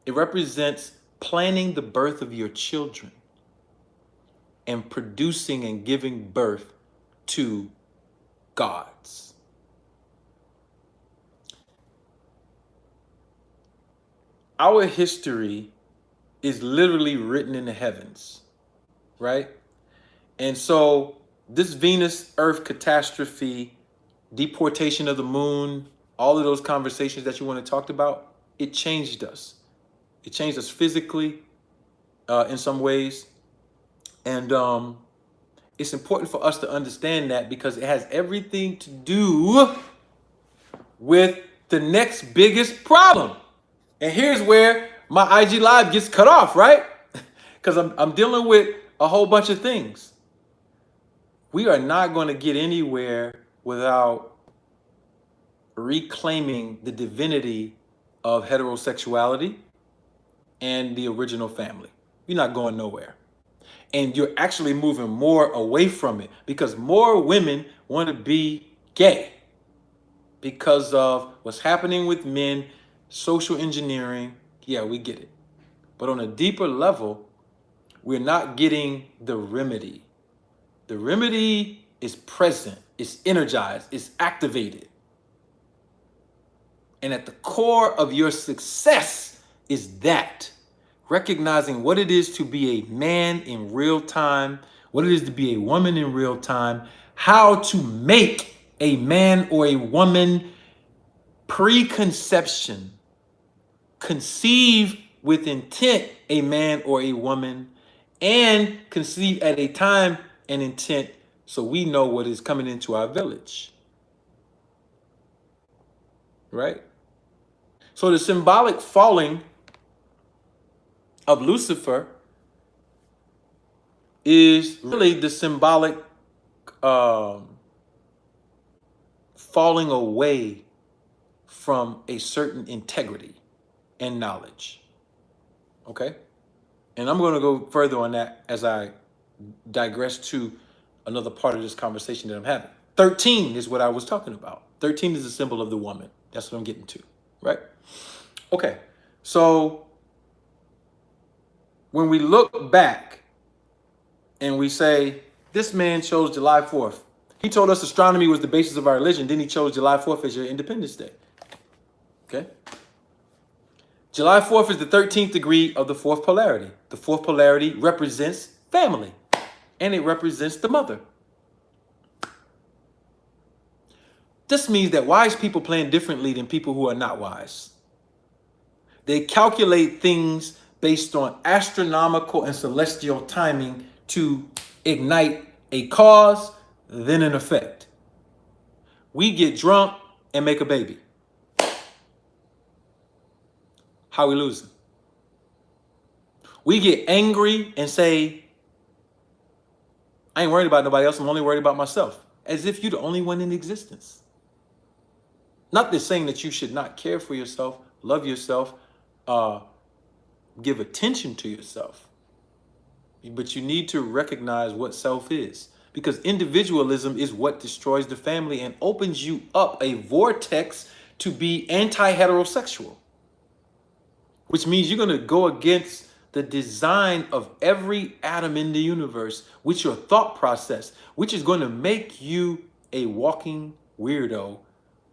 It represents planning the birth of your children and producing and giving birth to gods. Our history is literally written in the heavens, right? And so this Venus Earth catastrophe, deportation of the moon, all of those conversations that you want to talk about, it changed us. It changed us physically in some ways. And it's important for us to understand that because it has everything to do with the next biggest problem. And here's where my IG Live gets cut off, right? Because I'm dealing with a whole bunch of things. We are not going to get anywhere without reclaiming the divinity of heterosexuality and the original family. You're not going nowhere. And you're actually moving more away from it because more women want to be gay because of what's happening with men, social engineering. Yeah, we get it. But on a deeper level, we're not getting the remedy. The remedy is present, it's energized, it's activated. And at the core of your success is that recognizing what it is to be a man in real time, what it is to be a woman in real time, how to make a man or a woman preconception, conceive with intent a man or a woman, and conceive at a time and intent so we know what is coming into our village. Right? So the symbolic falling of Lucifer is really the symbolic falling away from a certain integrity and knowledge. Okay? And I'm going to go further on that as I digress to another part of this conversation that I'm having. 13 is what I was talking about. 13 is the symbol of the woman. That's what I'm getting to, right? Okay, so when we look back and we say, this man chose July 4th. He told us astronomy was the basis of our religion. Then he chose July 4th as your Independence Day. Okay? July 4th is the 13th degree of the fourth polarity. The fourth polarity represents family, and it represents the mother. This means that wise people plan differently than people who are not wise. They calculate things based on astronomical and celestial timing to ignite a cause, then an effect. We get drunk and make a baby. How we losing? We get angry and say, I ain't worried about nobody else, I'm only worried about myself. As if you're the only one in existence. Not this saying that you should not care for yourself, love yourself, give attention to yourself. But you need to recognize what self is. Because individualism is what destroys the family and opens you up a vortex to be anti-heterosexual. Which means you're going to go against the design of every atom in the universe with your thought process, which is going to make you a walking weirdo.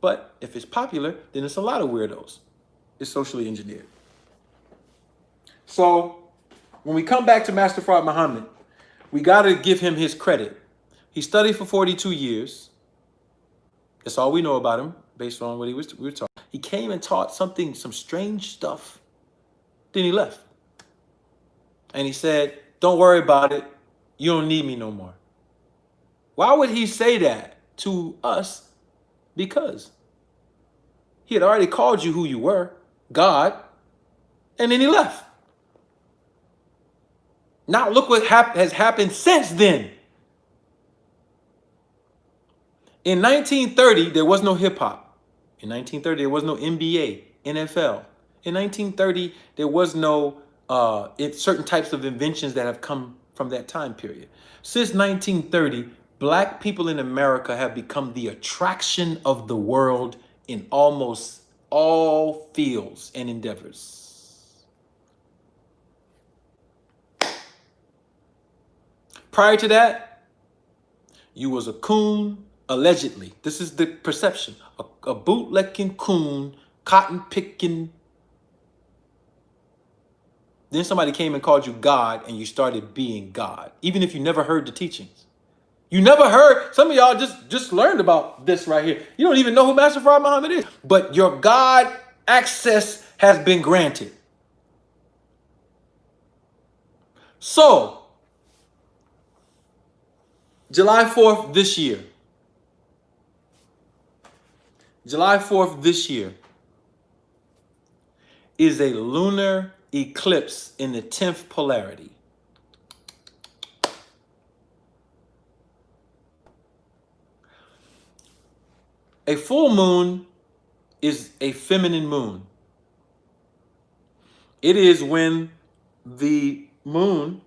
But if it's popular, then it's a lot of weirdos. It's socially engineered. So when we come back to Master Fard Muhammad, we got to give him his credit. He studied for 42 years. That's all we know about him based on what we were taught. He came and taught some strange stuff. Then he left. And he said, don't worry about it. You don't need me no more. Why would he say that to us? Because he had already called you who you were, God, and then he left. Now look what has happened since then. In 1930, there was no hip hop. In 1930, there was no NBA, NFL. In 1930, there was no certain types of inventions that have come from that time period. Since 1930, Black people in America have become the attraction of the world in almost all fields and endeavors. Prior to that, you was a coon, allegedly. This is the perception. A bootlicking coon, cotton picking. Then somebody came and called you God and you started being God, even if you never heard the teachings. You never heard, some of y'all just learned about this right here. You don't even know who Master Fard Muhammad is, but your God access has been granted. So, July 4th this year, is a lunar eclipse in the 10th polarity. A full moon is a feminine moon. It is when the moon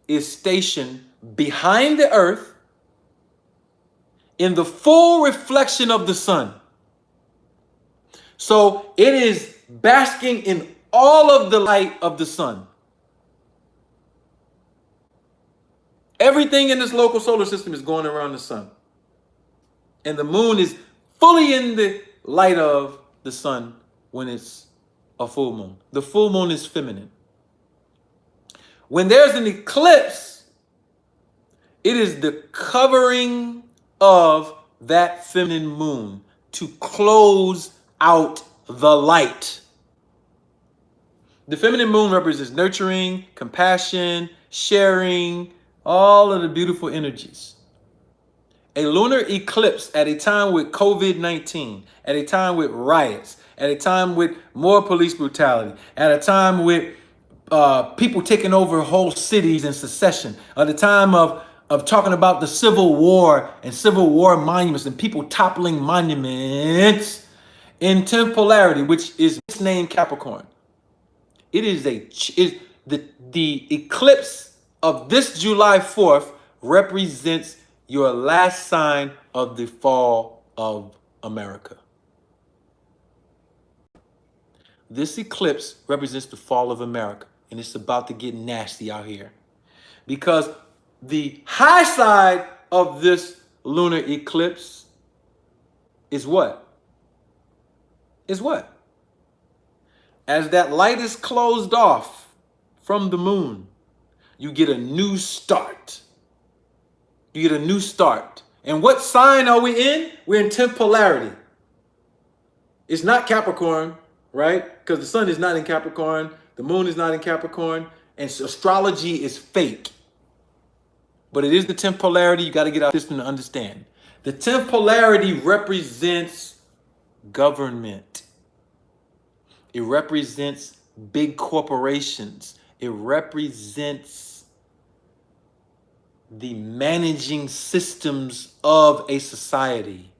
is stationed behind the earth in the full reflection of the sun. So it is basking in all of the light of the sun. Everything in this local solar system is going around the sun. And the moon is fully in the light of the sun when it's a full moon. The full moon is feminine. When there's an eclipse, it is the covering of that feminine moon to close out the light. The feminine moon represents nurturing, compassion, sharing, all of the beautiful energies. A lunar eclipse at a time with COVID-19, at a time with riots, at a time with more police brutality, at a time with people taking over whole cities in secession, at a time of talking about the Civil War and Civil War monuments and people toppling monuments in 10th polarity, which is named Capricorn. It is the eclipse of this July 4th represents your last sign of the fall of America. This eclipse represents the fall of America, and it's about to get nasty out here. Because the high side of this lunar eclipse is what? Is what? As that light is closed off from the moon, you get a new start. You get a new start. And what sign are we in? We're in 10th polarity. It's not Capricorn, right? Because the sun is not in Capricorn. The moon is not in Capricorn. And so astrology is fake. But it is the 10th polarity. You got to get our system to understand. The 10th polarity represents government. It represents big corporations. It represents the managing systems of a society.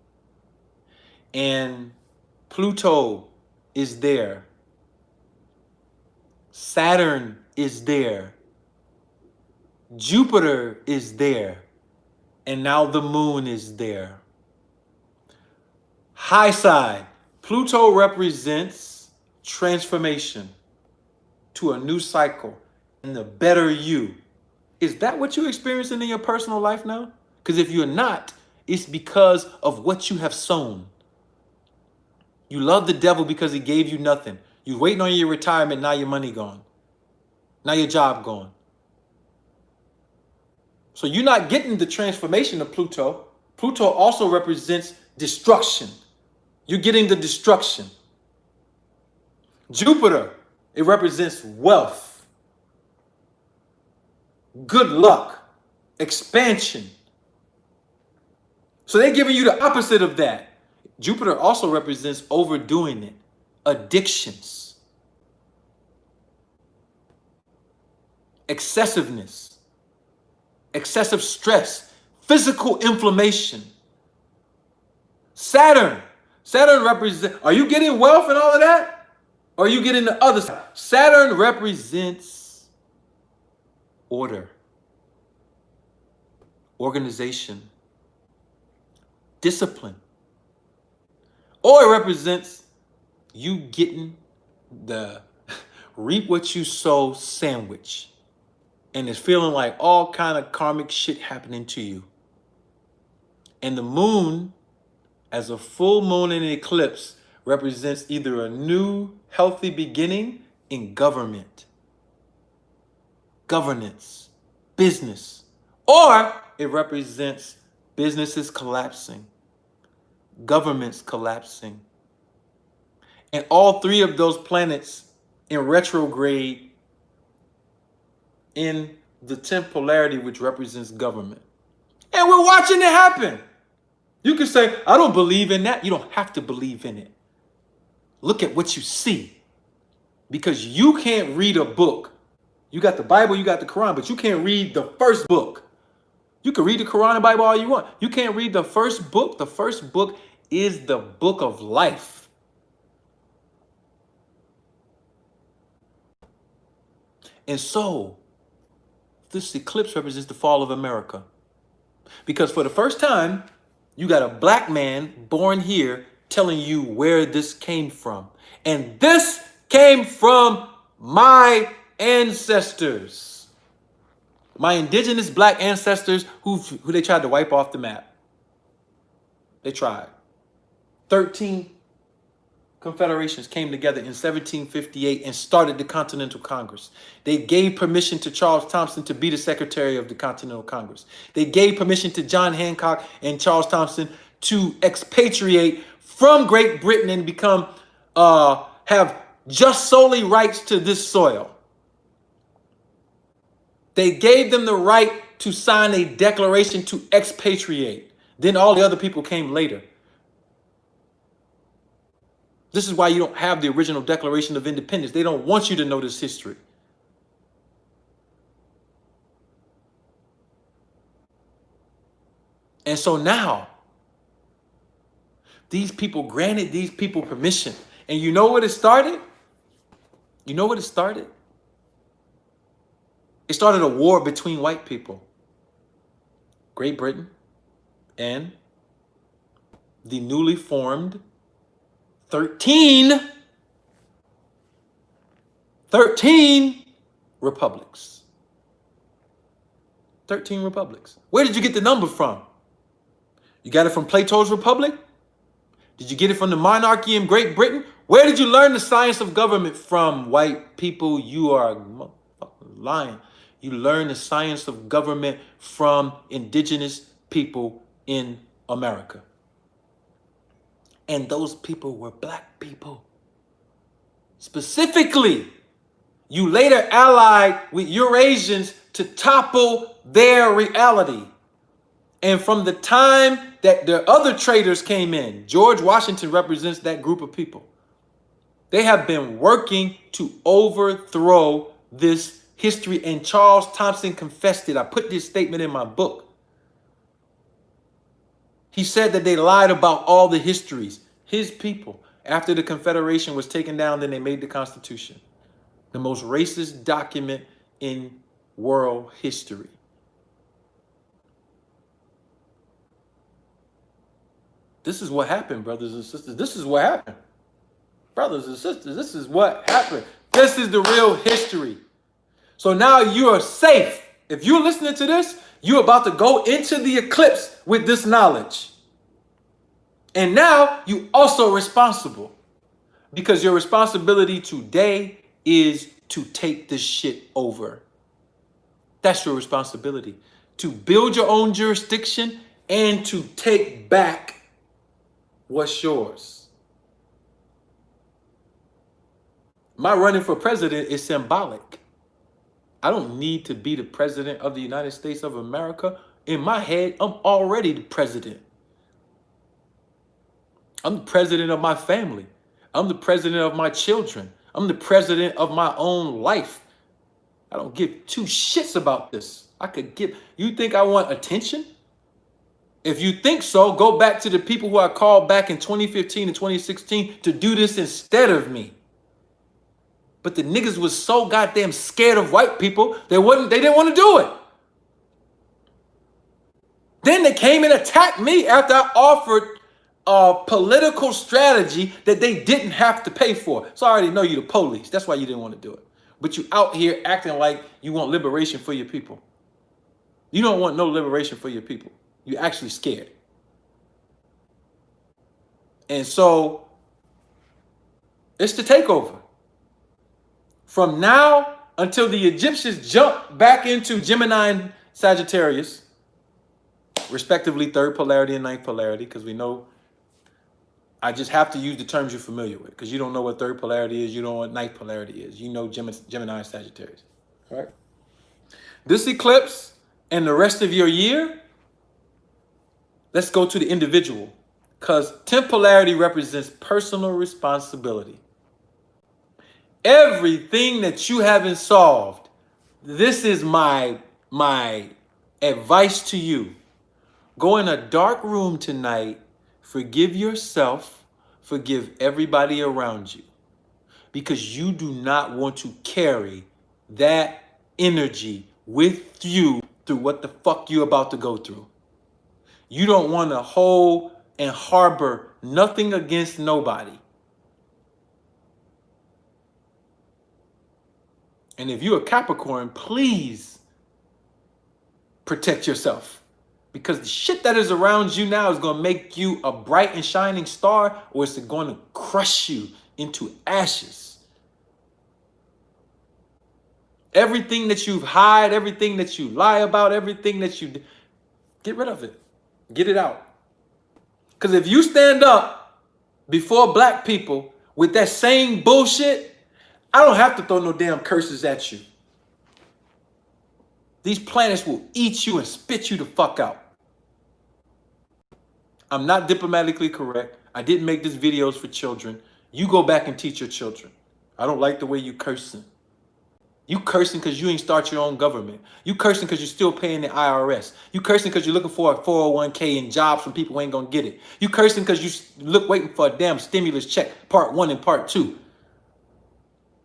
And Pluto is there. Saturn is there. Jupiter is there. And now the moon is there. High side. Pluto represents transformation to a new cycle and the better you. Is that what you're experiencing in your personal life now? Because if you're not, it's because of what you have sown. You love the devil because he gave you nothing. You're waiting on your retirement, now your money gone. Now your job gone. So you're not getting the transformation of Pluto. Pluto also represents destruction. You're getting the destruction. Jupiter, it represents wealth, good luck, expansion. So they're giving you the opposite of that. Jupiter also represents overdoing it, addictions, excessiveness, excessive stress, physical inflammation. Saturn represents, are you getting wealth and all of that? Or are you getting the other side? Saturn represents order, organization, discipline. Or it represents you getting the reap what you sow sandwich. And it's feeling like all kind of karmic shit happening to you. And the moon, as a full moon in an eclipse, represents either a new healthy beginning in government, governance, business, or it represents businesses collapsing, governments collapsing. And all three of those planets in retrograde in the 10th polarity, which represents government. And we're watching it happen. You can say, I don't believe in that. You don't have to believe in it. Look at what you see. Because you can't read a book. You got the Bible, you got the Quran, but you can't read the first book. You can read the Quran and Bible all you want. You can't read the first book. The first book is the book of life. And so, this eclipse represents the fall of America. Because for the first time, you got a black man born here telling you where this came from. And this came from my ancestors. My indigenous black ancestors who they tried to wipe off the map. They tried. 13 confederations came together in 1758 and started the Continental Congress. They gave permission to Charles Thompson to be the Secretary of the Continental Congress. They gave permission to John Hancock and Charles Thompson to expatriate from Great Britain and become, have just solely rights to this soil. They gave them the right to sign a declaration to expatriate. Then all the other people came later. This is why you don't have the original Declaration of Independence. They don't want you to know this history. And so now, these people granted these people permission. And you know what it started? You know what it started? It started a war between white people. Great Britain and the newly formed 13 republics. 13 republics. Where did you get the number from? You got it from Plato's Republic? Did you get it from the monarchy in Great Britain? Where did you learn the science of government from, white people? You are lying. You learn the science of government from indigenous people in America. And those people were black people. Specifically, you later allied with Eurasians to topple their reality. And from the time that the other traders came in, George Washington represents that group of people. They have been working to overthrow this history, and Charles Thompson confessed it. I put this statement in my book. He said that they lied about all the histories. His people, after the Confederation was taken down, then they made the Constitution. The most racist document in world history. This is what happened, brothers and sisters. This is what happened. Brothers and sisters, this is what happened. This is the real history. So now you are safe. If you're listening to this, you're about to go into the eclipse with this knowledge. And now you also responsible, because your responsibility today is to take this shit over. That's your responsibility, to build your own jurisdiction and to take back what's yours. My running for president is symbolic. I don't need to be the president of the United States of America. In my head, I'm already the president. I'm the president of my family. I'm the president of my children. I'm the president of my own life. I don't give two shits about this. You think I want attention? If you think so, go back to the people who I called back in 2015 and 2016 to do this instead of me. But the niggas was so goddamn scared of white people, they didn't want to do it. Then they came and attacked me after I offered a political strategy that they didn't have to pay for. So I already know you the police. That's why you didn't want to do it. But you out here acting like you want liberation for your people. You don't want no liberation for your people. You're actually scared. And so it's the takeover. From now until the Egyptians jump back into Gemini and Sagittarius, respectively third polarity and ninth polarity, because we know, I just have to use the terms you're familiar with, because you don't know what third polarity is, you don't know what ninth polarity is. You know Gemini and Sagittarius. All right? This eclipse and the rest of your year, let's go to the individual, because 10th polarity represents personal responsibility. Everything that you haven't solved, this is my advice to you. Go in a dark room tonight, forgive yourself, forgive everybody around you, because you do not want to carry that energy with you through what the fuck you're about to go through. You don't want to hold and harbor nothing against nobody. And if you're a Capricorn, please protect yourself, Because the shit that is around you now is going to make you a bright and shining star, or it's going to crush you into ashes. Everything that you hide, everything that you lie about, everything that you... Get rid of it. Get it out. Because if you stand up before black people with that same bullshit, I don't have to throw no damn curses at you. These planets will eat you and spit you the fuck out. I'm not diplomatically correct. I didn't make these videos for children. You go back and teach your children. I don't like the way you cursing. You cursing because you ain't start your own government. You cursing because you're still paying the IRS. You cursing because you're looking for a 401k and jobs from people who ain't gonna get it. You cursing because you waiting for a damn stimulus check, part 1 and part 2.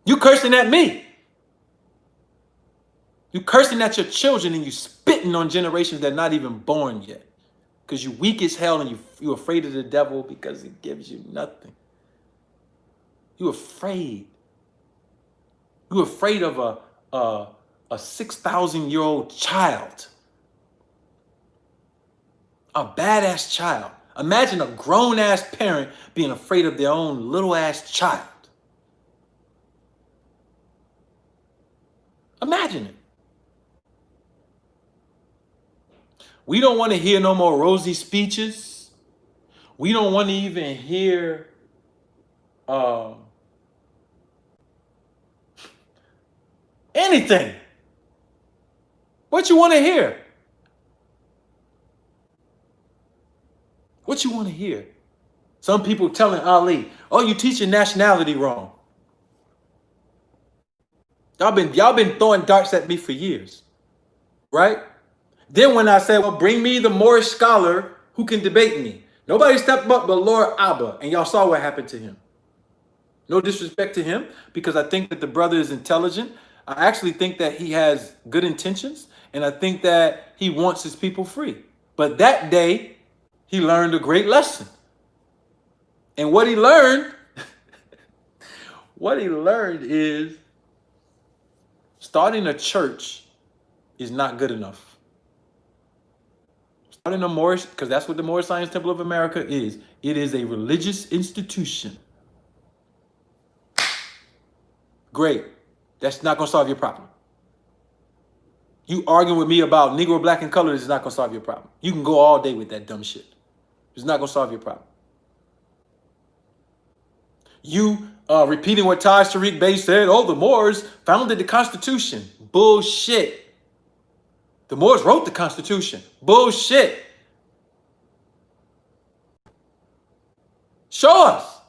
You cursing at me. You cursing at your children, and you spitting on generations that are not even born yet. Because you weak as hell, and you're afraid of the devil because he gives you nothing. You're afraid. You're afraid of a 6,000-year-old child. A badass child. Imagine a grown-ass parent being afraid of their own little-ass child. Imagine it. We don't want to hear no more rosy speeches. We don't want to even hear anything. What you want to hear? What you want to hear? Some people telling Ali, "Oh, you teaching nationality wrong." Y'all been throwing darts at me for years, right? Then when I said, "Well, bring me the Moorish scholar who can debate me," nobody stepped up but Lord Abba, and y'all saw what happened to him. No disrespect to him, because I think that the brother is intelligent. I actually think that he has good intentions, and I think that he wants his people free. But that day, he learned a great lesson. And what he learned, is starting a church is not good enough. Starting a Moorish, because that's what the Moorish Science Temple of America is. It is a religious institution. Great. That's not going to solve your problem. You arguing with me about Negro, black, and color is not going to solve your problem. You can go all day with that dumb shit. It's not going to solve your problem. You repeating what Taj Tariq Bey said, "Oh, the Moors founded the Constitution." Bullshit. The Moors wrote the Constitution. Bullshit. Show us.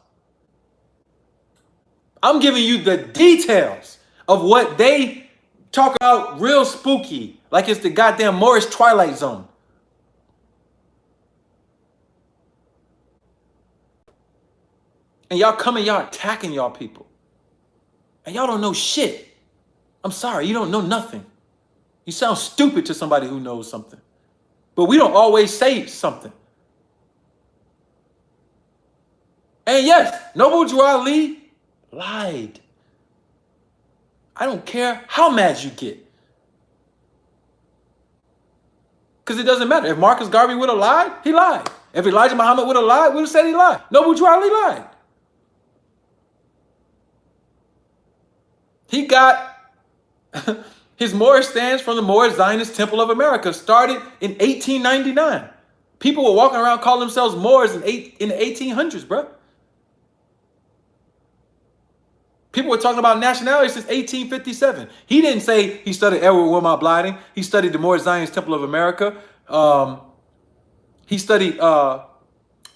I'm giving you the details of what they talk about real spooky, like it's the goddamn Moorish Twilight Zone. And y'all coming, y'all attacking y'all people. And y'all don't know shit. I'm sorry, you don't know nothing. You sound stupid to somebody who knows something. But we don't always say something. And yes, Noble Drew Ali lied. I don't care how mad you get. Because it doesn't matter. If Marcus Garvey would have lied, he lied. If Elijah Muhammad would have lied, we would have said he lied. Noble Drew Ali lied. He got his Moorish stance from the Moorish Zionist Temple of America, started in 1899. People were walking around calling themselves Moors in the 1800s, bro. People were talking about nationality since 1857. He didn't say he studied Edward Wilmot Blyden. He studied the Moorish Zionist Temple of America. He studied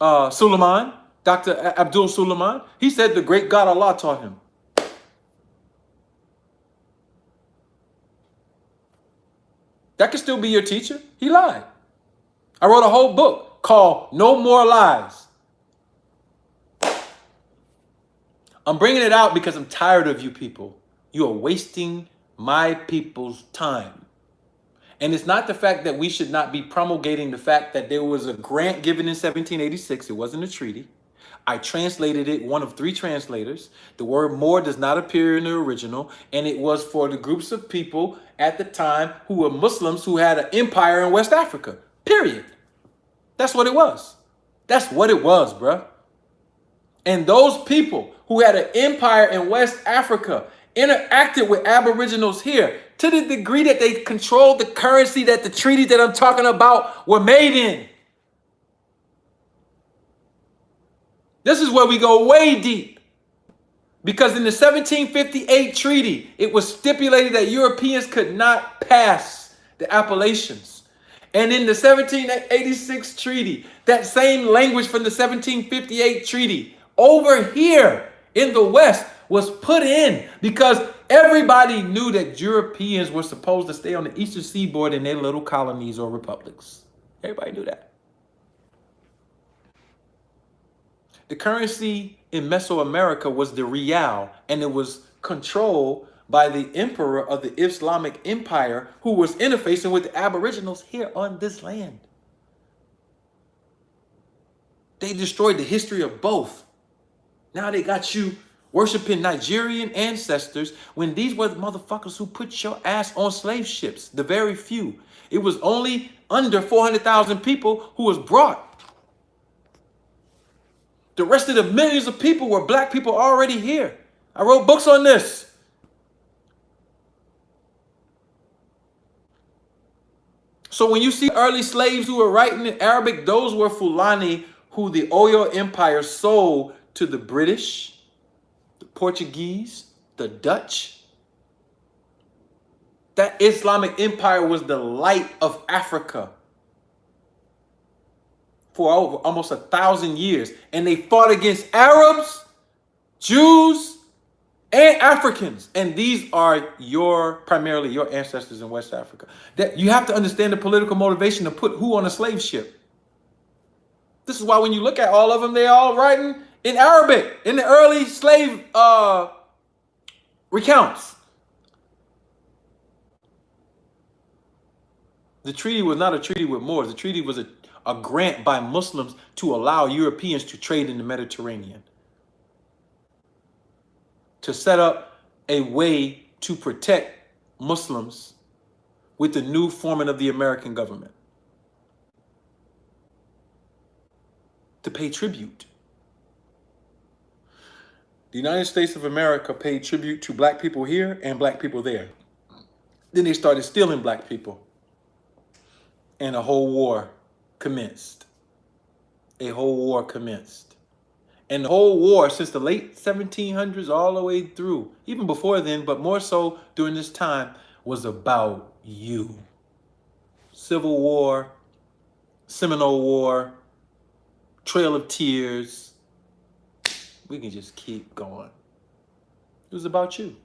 Suleiman, Dr. Abdul Suleiman. He said the great God Allah taught him. That could still be your teacher. He lied. I wrote a whole book called No More Lies. I'm bringing it out because I'm tired of you people. You are wasting my people's time. And it's not the fact that we should not be promulgating the fact that there was a grant given in 1786. It wasn't a treaty. I translated it, one of 3 translators. The word Moor does not appear in the original, and it was for the groups of people at the time who were Muslims who had an empire in West Africa. Period. That's what it was. That's what it was, bruh. And those people who had an empire in West Africa interacted with Aboriginals here to the degree that they controlled the currency that the treaties that I'm talking about were made in. This is where we go way deep. Because in the 1758 treaty, it was stipulated that Europeans could not pass the Appalachians. And in the 1786 treaty, that same language from the 1758 treaty, over here in the West, was put in because everybody knew that Europeans were supposed to stay on the eastern seaboard in their little colonies or republics. Everybody knew that. The currency in Mesoamerica was the real, and it was controlled by the emperor of the Islamic Empire who was interfacing with the Aboriginals here on this land. They destroyed the history of both. Now they got you worshiping Nigerian ancestors when these were the motherfuckers who put your ass on slave ships, the very few. It was only under 400,000 people who was brought. The rest of the millions of people were black people already here. I wrote books on this. So when you see early slaves who were writing in Arabic, those were Fulani who the Oyo Empire sold to the British, the Portuguese, the Dutch. That Islamic Empire was the light of Africa for over almost 1,000 years. And they fought against Arabs, Jews, and Africans. And these are primarily your ancestors in West Africa. That you have to understand the political motivation to put who on a slave ship. This is why when you look at all of them, they're all writing in Arabic in the early slave recounts. The treaty was not a treaty with Moors. The treaty was a grant by Muslims to allow Europeans to trade in the Mediterranean, to set up a way to protect Muslims with the new forming of the American government, to pay tribute. The United States of America paid tribute to black people here and black people there. Then they started stealing black people, and a whole war commenced. A whole war commenced. And the whole war since the late 1700s all the way through, even before then, but more so during this time, was about you. Civil War, Seminole War, Trail of Tears. We can just keep going. It was about you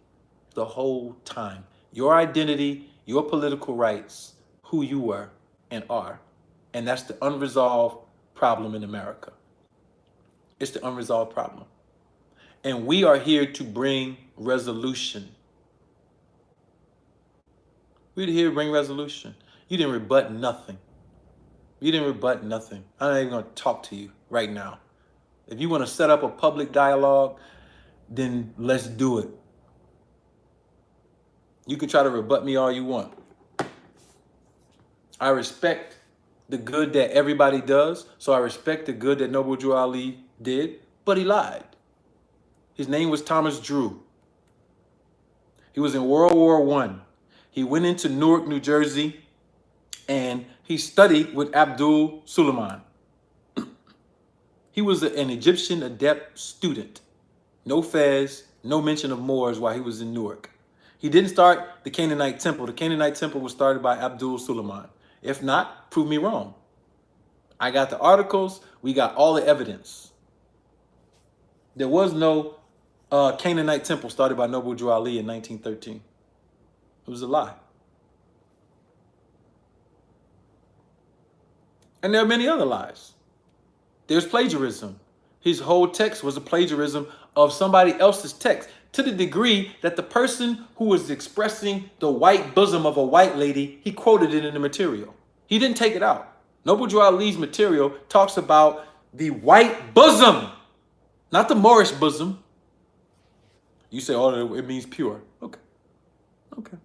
the whole time. Your identity, your political rights, who you were and are. And that's the unresolved problem in America. It's the unresolved problem. And we are here to bring resolution. We're here to bring resolution. You didn't rebut nothing. You didn't rebut nothing. I'm not even going to talk to you right now. If you want to set up a public dialogue, then let's do it. You can try to rebut me all you want. I respect the good that everybody does, so I respect the good that Noble Drew Ali did, but he lied. His name was Thomas Drew. He was in World War I. He went into Newark, New Jersey, and he studied with Abdul Suleiman. He was an Egyptian adept student. No fez, no mention of Moors while he was in Newark. He didn't start the Canaanite temple. The Canaanite temple was started by Abdul Suleiman. If not, prove me wrong. I got the articles. We got all the evidence. There was no Canaanite temple started by Noble Drew Ali in 1913. It was a lie. And there are many other lies. There's plagiarism. His whole text was a plagiarism of somebody else's text, to the degree that the person who was expressing the white bosom of a white lady, he quoted it in the material. He didn't take it out. Noble Drew Ali's material talks about the white bosom, not the Moorish bosom. You say, oh, it means pure. Okay. Okay.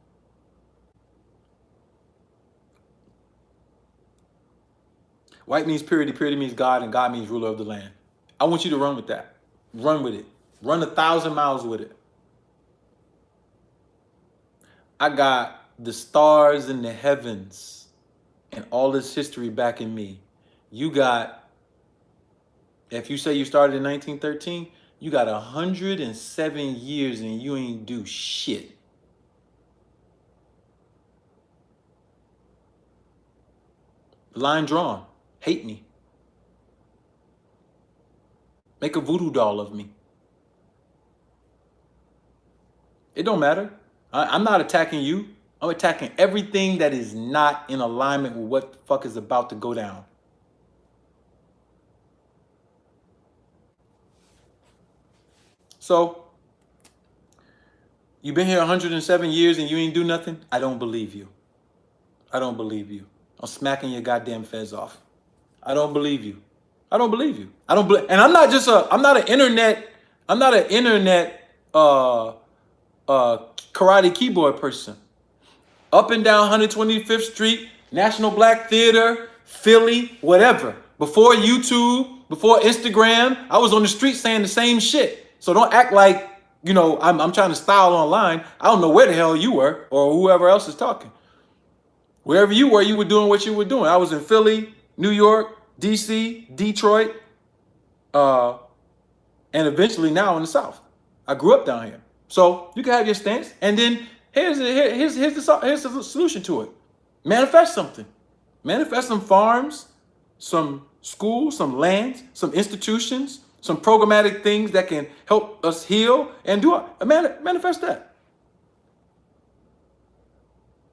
White means purity, purity means God, and God means ruler of the land. I want you to run with that. Run with it. Run 1,000 miles with it. I got the stars in the heavens and all this history backing me. You got, if you say you started in 1913, you got 107 years and you ain't do shit. Line drawn. Hate me. Make a voodoo doll of me. It don't matter. I'm not attacking you. I'm attacking everything that is not in alignment with what the fuck is about to go down. So, you've been here 107 years and you ain't do nothing? I don't believe you. I don't believe you. I'm smacking your goddamn fez off. I don't believe you. I don't believe you. I don't believe, and I'm not an internet karate keyboard person. Up and down 125th Street, National Black Theater, Philly, whatever. Before YouTube, before Instagram, I was on the street saying the same shit. So don't act like, I'm trying to style online. I don't know where the hell you were or whoever else is talking. Wherever you were doing what you were doing. I was in Philly, New York, DC, Detroit, and eventually now in the South. I grew up down here. So you can have your stance. And then here's the solution to it. Manifest something. Manifest some farms, some schools, some lands, some institutions, some programmatic things that can help us heal and manifest that.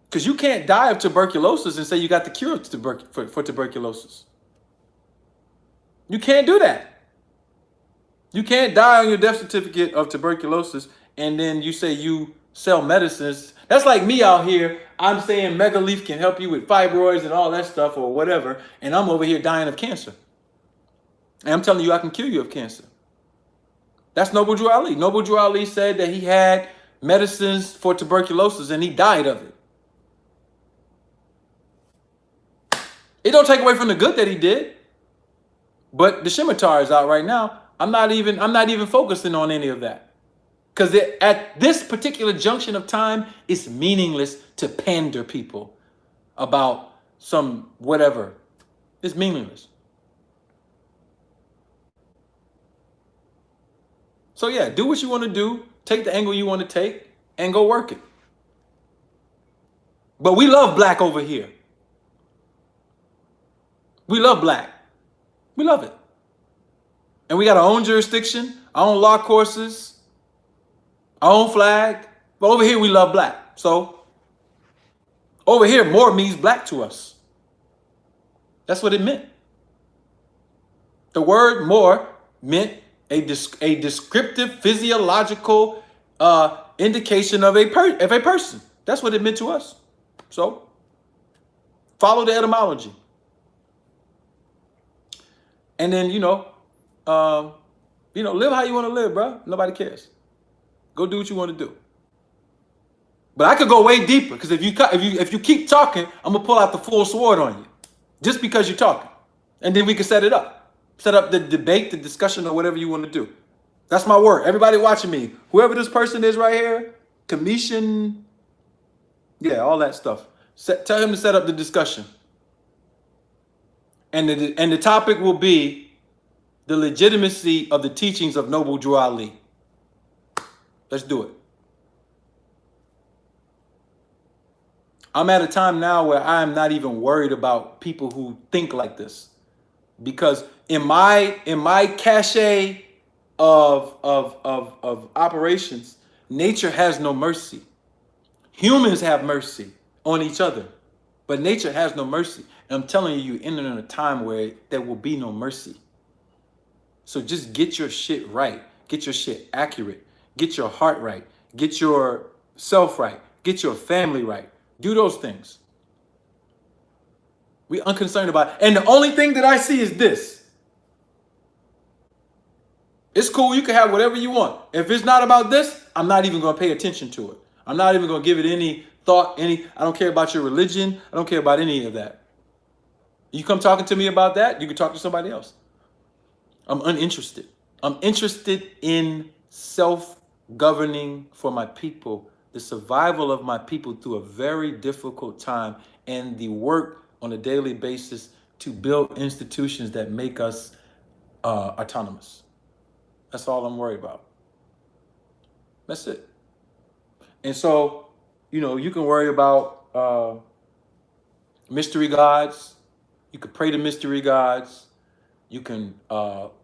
Because you can't die of tuberculosis and say you got the cure for tuberculosis. You can't do that. You can't die on your death certificate of tuberculosis and then you say you sell medicines. That's like me out here. I'm saying Megaleaf can help you with fibroids and all that stuff or whatever. And I'm over here dying of cancer. And I'm telling you I can cure you of cancer. That's Noble Drew Ali. Noble Drew Ali said that he had medicines for tuberculosis and he died of it. It don't take away from the good that he did. But the scimitar is out right now. I'm not even focusing on any of that. Because at this particular junction of time, it's meaningless to pander people about some whatever. It's meaningless. So yeah, do what you want to do. Take the angle you want to take and go work it. But we love black over here. We love black. We love it. And we got our own jurisdiction, our own law courses, our own flag. But over here, we love black. So over here, more means black to us. That's what it meant. The word more meant a descriptive physiological indication of a person. That's what it meant to us. So follow the etymology. And then, live how you want to live, bro. Nobody cares. Go do what you want to do. But I could go way deeper because if you keep talking, I'm gonna pull out the full sword on you, just because you're talking, and then we can set it up, set up the debate, the discussion, or whatever you want to do. That's my word. Everybody watching me, whoever this person is right here, commission, yeah, all that stuff. Tell him to set up the discussion. And the topic will be the legitimacy of the teachings of Noble Drew Ali. Let's do it. I'm at a time now where I am not even worried about people who think like this, because in my cachet of operations, nature has no mercy. Humans have mercy on each other, but nature has no mercy. And I'm telling you, you're entering a time where there will be no mercy. So just get your shit right. Get your shit accurate. Get your heart right. Get yourself right. Get your family right. Do those things. We unconcerned about it. And the only thing that I see is this. It's cool. You can have whatever you want. If it's not about this, I'm not even going to pay attention to it. I'm not even going to give it any thought. I don't care about your religion. I don't care about any of that. You come talking to me about that, you can talk to somebody else. I'm uninterested. I'm interested in self-governing for my people, the survival of my people through a very difficult time, and the work on a daily basis to build institutions that make us autonomous. That's all I'm worried about. That's it. And so, you can worry about mystery gods. You could pray to mystery gods. You can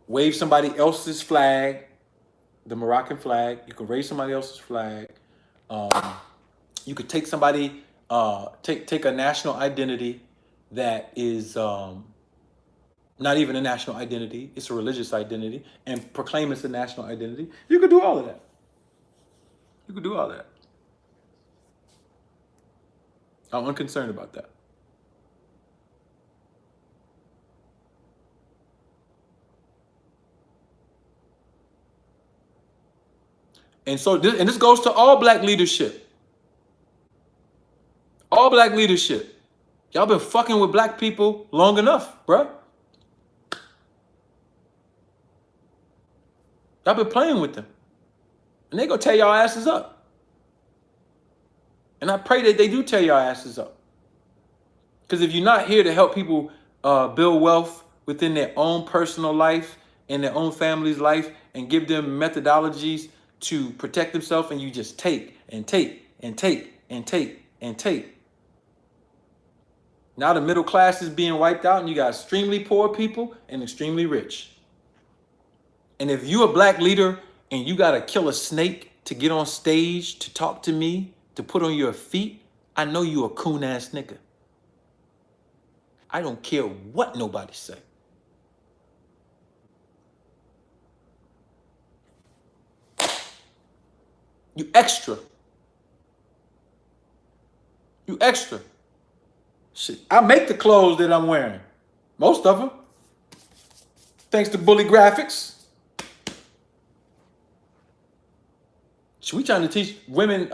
wave somebody else's flag, the Moroccan flag. You can raise somebody else's flag. You could take somebody, take a national identity that is not even a national identity. It's a religious identity, and proclaim it's a national identity. You could do all of that. You could do all that. I'm unconcerned about that. And so, this goes to all black leadership. All black leadership. Y'all been fucking with black people long enough, bruh. Y'all been playing with them. And they gonna tear y'all asses up. And I pray that they do tear y'all asses up. Because if you're not here to help people build wealth within their own personal life and their own family's life and give them methodologies to protect themselves, and you just take and take and take and take and take. Now the middle class is being wiped out, and you got extremely poor people and extremely rich. And if you're a black leader and you got to kill a snake to get on stage to talk to me, to put on your feet, I know you a coon ass nigga. I don't care what nobody say. You extra. You extra. Shit, I make the clothes that I'm wearing. Most of them. Thanks to Bully Graphics. Shit, we trying to teach women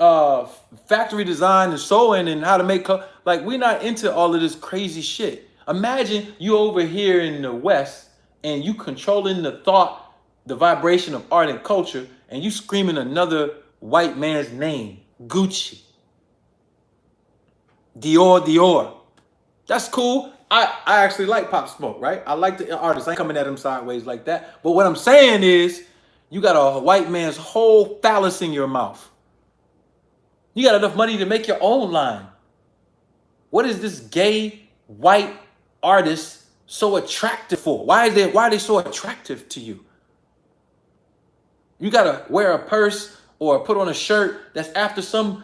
factory design and sewing and how to make clothes. Like, we're not into all of this crazy shit. Imagine you over here in the West and you controlling the thought, the vibration of art and culture, and you screaming another white man's name. Gucci. Dior, Dior. That's cool. I actually like Pop Smoke, right? I like the artist. I ain't coming at him sideways like that. But what I'm saying is, you got a white man's whole phallus in your mouth. You got enough money to make your own line. What is this gay white artist so attractive for? Why are they so attractive to you? You gotta wear a purse or put on a shirt that's after some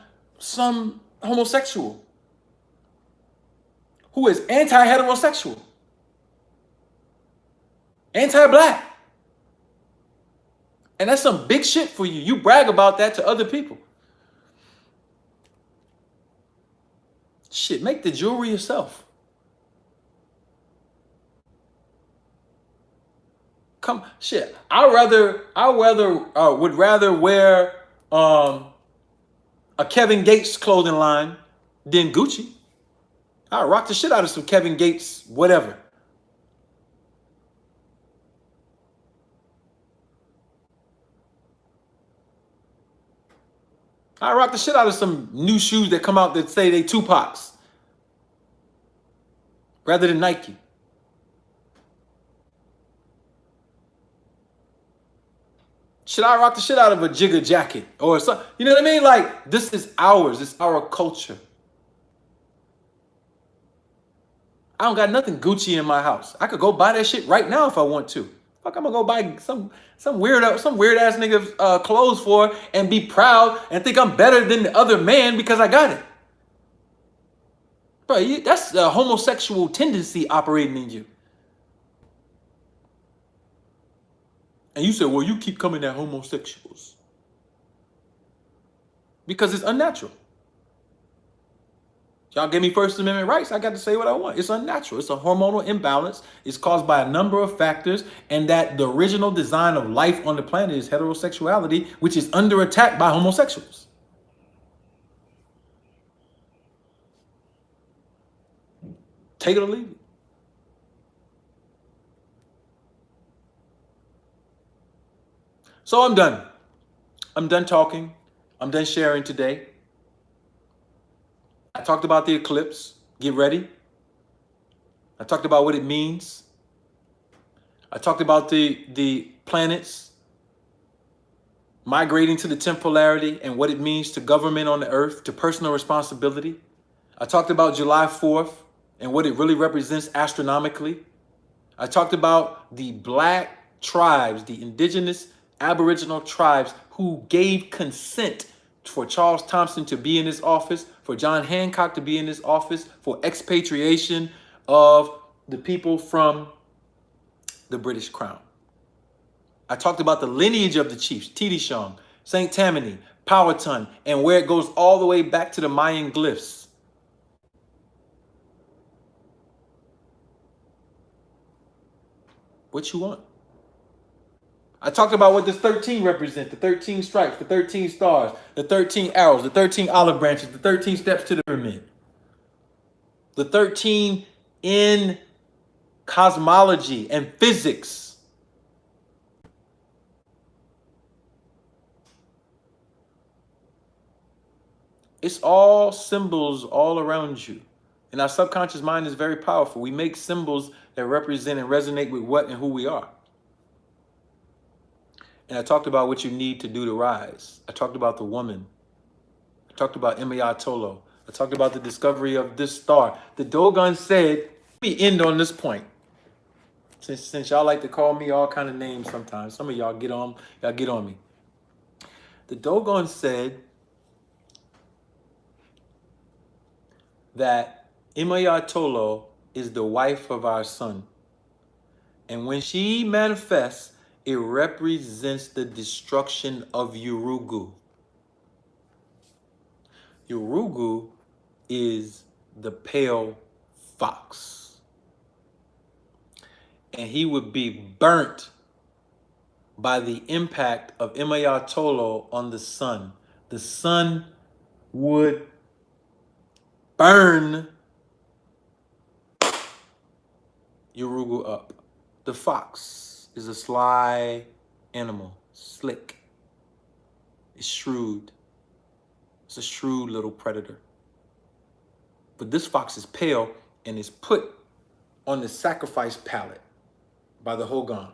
homosexual who is anti-heterosexual, anti-black. And that's some big shit for you. You brag about that to other people. Shit, make the jewelry yourself. Come, shit. I would rather wear a Kevin Gates clothing line than Gucci. I rock the shit out of some Kevin Gates, whatever. I rock the shit out of some new shoes that come out that say they Tupac's rather than Nike. Should I rock the shit out of a Jigga jacket or something? You know what I mean? Like, this is ours. It's our culture. I don't got nothing Gucci in my house. I could go buy that shit right now if I want to. Fuck, I'm gonna go buy some weird ass nigga clothes for and be proud and think I'm better than the other man because I got it. Bro, that's a homosexual tendency operating in you. And you said, well, you keep coming at homosexuals because it's unnatural. Y'all give me First Amendment rights, I got to say what I want. It's unnatural. It's a hormonal imbalance. It's caused by a number of factors, and that the original design of life on the planet is heterosexuality, which is under attack by homosexuals. Take it or leave it. So I'm done. I'm done talking. I'm done sharing today. I talked about the eclipse. Get ready. I talked about what it means. I talked about the planets migrating to the 10th polarity and what it means to government on the earth, to personal responsibility. I talked about July 4th and what it really represents astronomically. I talked about the black tribes, the indigenous Aboriginal tribes who gave consent for Charles Thompson to be in his office, for John Hancock to be in his office, for expatriation of the people from the British Crown. I talked about the lineage of the chiefs, Tidishong, St. Tammany, Powhatan, and where it goes all the way back to the Mayan glyphs. What you want? I talked about what this 13 represents, the 13 stripes, the 13 stars, the 13 arrows, the 13 olive branches, the 13 steps to the pyramid. The 13 in cosmology and physics. It's all symbols all around you. And our subconscious mind is very powerful. We make symbols that represent and resonate with what and who we are. And I talked about what you need to do to rise. I talked about the woman. I talked about Tolo. I talked about the discovery of this star. The Dogon said, let me end on this point. Since y'all like to call me all kind of names sometimes. Some of y'all get on me. The Dogon said that Tolo is the wife of our sun. And when she manifests, it represents the destruction of Urugu. Urugu is the pale fox. And he would be burnt by the impact of Tolo on the sun. The sun would burn Urugu up. The fox is a sly animal, slick. It's shrewd. It's a shrewd little predator. But this fox is pale and is put on the sacrifice pallet by the Hogan.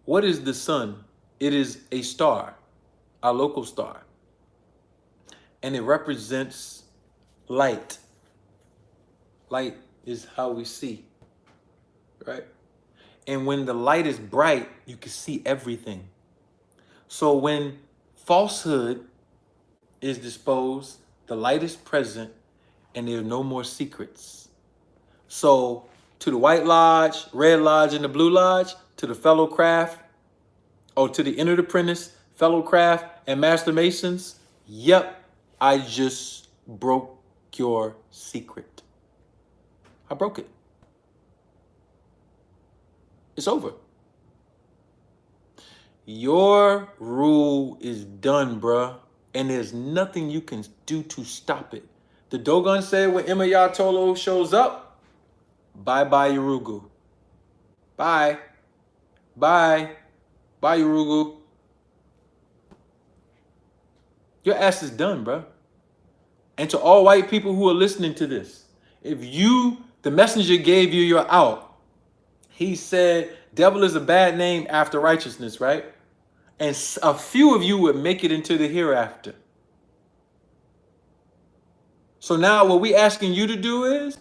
What is the sun? It is a star, our local star. And it represents light. Light is how we see, right? And when the light is bright, you can see everything. So when falsehood is disposed, the light is present, and there are no more secrets. So to the White Lodge, Red Lodge, and the Blue Lodge, to the fellow craft, or to the Entered Apprentice, fellow craft, and Master Masons, yep, I just broke your secret. I broke it. It's over. Your rule is done, bruh. And there's nothing you can do to stop it. The Dogon said when Tolo shows up, bye-bye Urugu. Bye. Bye. Bye, Urugu. Your ass is done, bruh. And to all white people who are listening to this, if the messenger gave you your out, he said, devil is a bad name after righteousness, right? And a few of you would make it into the hereafter. So now what we asking you to do is,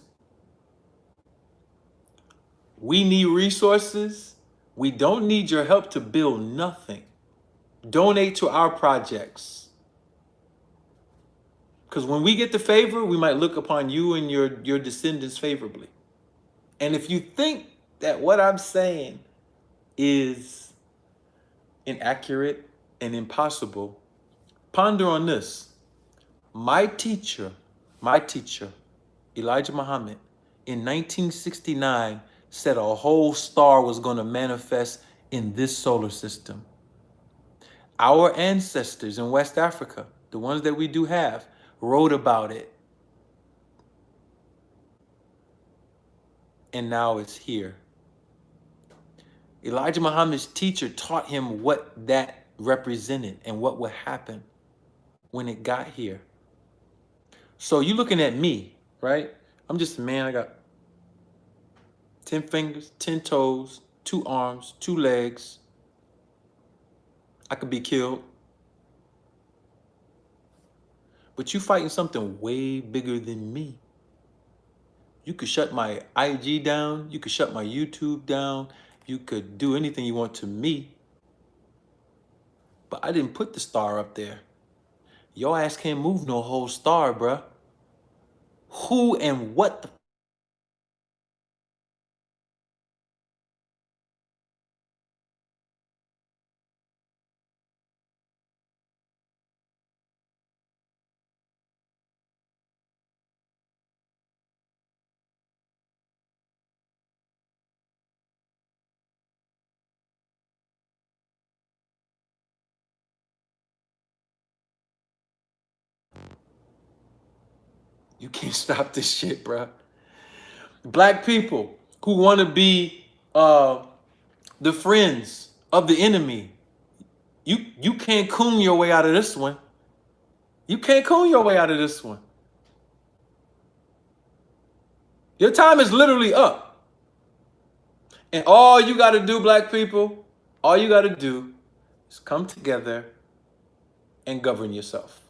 we need resources. We don't need your help to build nothing. Donate to our projects. Because when we get the favor, we might look upon you and your descendants favorably. And if you think that what I'm saying is inaccurate and impossible, ponder on this. My teacher, Elijah Muhammad, in 1969 said a whole star was going to manifest in this solar system. Our ancestors in West Africa, the ones that we do have, wrote about it. And now it's here. Elijah Muhammad's teacher taught him what that represented and what would happen when it got here. So you looking at me, right? I'm just a man. I got 10 fingers, 10 toes, 2 arms, 2 legs. I could be killed. But you fighting something way bigger than me. You could shut my IG down. You could shut my YouTube down. You could do anything you want to me. But I didn't put the star up there. Your ass can't move no whole star, bruh. Who and what the you can't stop this shit, bruh. Black people who want to be the friends of the enemy. You can't coon your way out of this one. You can't coon your way out of this one. Your time is literally up. And all you got to do, black people, all you got to do is come together and govern yourself.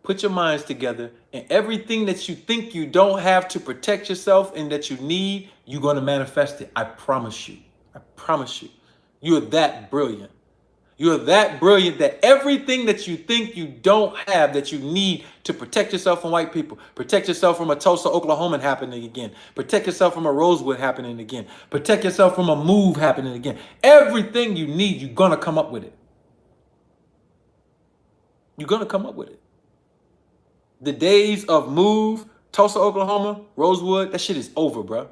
Put your minds together, and everything that you think you don't have to protect yourself and that you need, you're going to manifest it. I promise you. I promise you. You're that brilliant. You're that brilliant that everything that you think you don't have that you need to protect yourself from white people, protect yourself from a Tulsa, Oklahoma happening again, protect yourself from a Rosewood happening again, protect yourself from a move happening again. Everything you need, you're going to come up with it. You're going to come up with it. The days of move, Tulsa, Oklahoma, Rosewood, that shit is over, bro.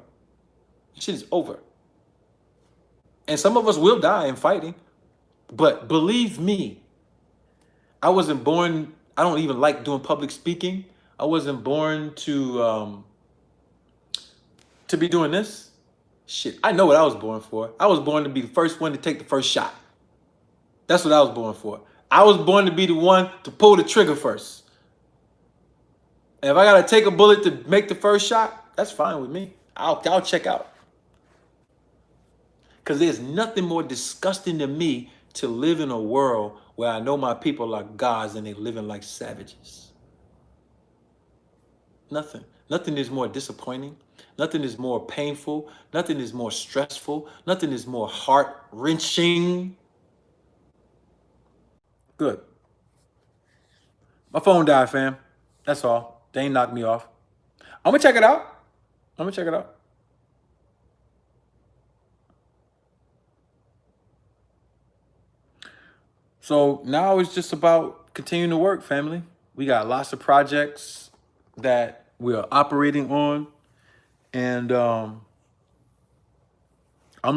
That shit is over. And some of us will die in fighting. But believe me, I wasn't born, I don't even like doing public speaking. I wasn't born to be doing this. Shit, I know what I was born for. I was born to be the first one to take the first shot. That's what I was born for. I was born to be the one to pull the trigger first. And if I gotta take a bullet to make the first shot, that's fine with me. I'll check out. Because there's nothing more disgusting than me to live in a world where I know my people are gods and they living like savages. Nothing. Nothing is more disappointing. Nothing is more painful. Nothing is more stressful. Nothing is more heart-wrenching. Good. My phone died, fam. That's all. They ain't knocked me off. I'm gonna check it out. I'm gonna check it out. So now it's just about continuing to work, family. We got lots of projects that we are operating on. And I'm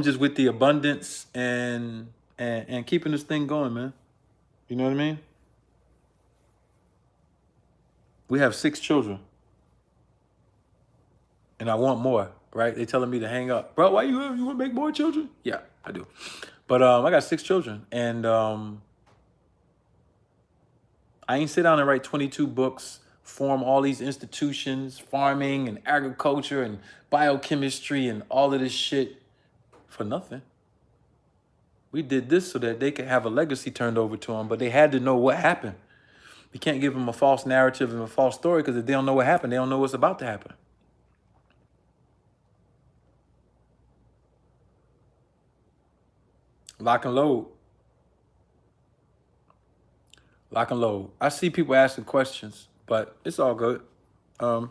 just with the abundance and keeping this thing going, man. You know what I mean? We have 6 children. And I want more, right? They telling me to hang up. Bro, why you want to make more children? Yeah, I do. But I got 6 children. And I ain't sit down and write 22 books, form all these institutions, farming and agriculture and biochemistry and all of this shit for nothing. We did this so that they could have a legacy turned over to them, but they had to know what happened. You can't give them a false narrative and a false story, because if they don't know what happened, they don't know what's about to happen. Lock and load. Lock and load. I see people asking questions, but it's all good. I'm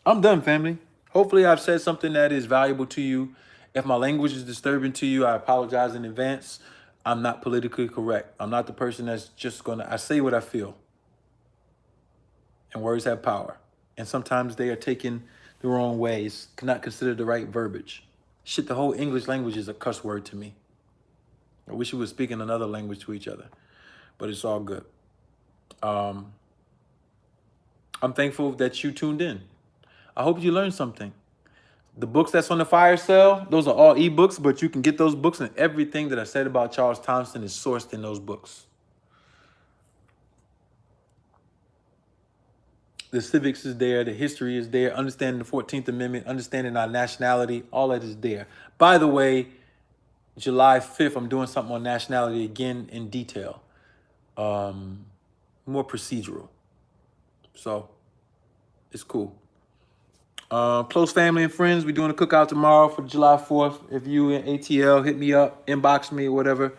done, family. Hopefully I've said something that is valuable to you. If my language is disturbing to you, I apologize in advance. I'm not politically correct. I'm not the person that's just I say what I feel. And words have power. And sometimes they are taken the wrong ways, not considered the right verbiage. Shit, the whole English language is a cuss word to me. I wish we were speaking another language to each other, but it's all good. I'm thankful that you tuned in. I hope you learned something. The books that's on the fire sale, those are all ebooks, but you can get those books, and everything that I said about Charles Thompson is sourced in those books. The civics is there, the history is there, understanding the 14th Amendment, understanding our nationality, all that is there. By the way, July 5th, I'm doing something on nationality again in detail. More procedural. So it's cool. Close family and friends, we're doing a cookout tomorrow for July 4th. If you in ATL, hit me up, inbox me, or whatever.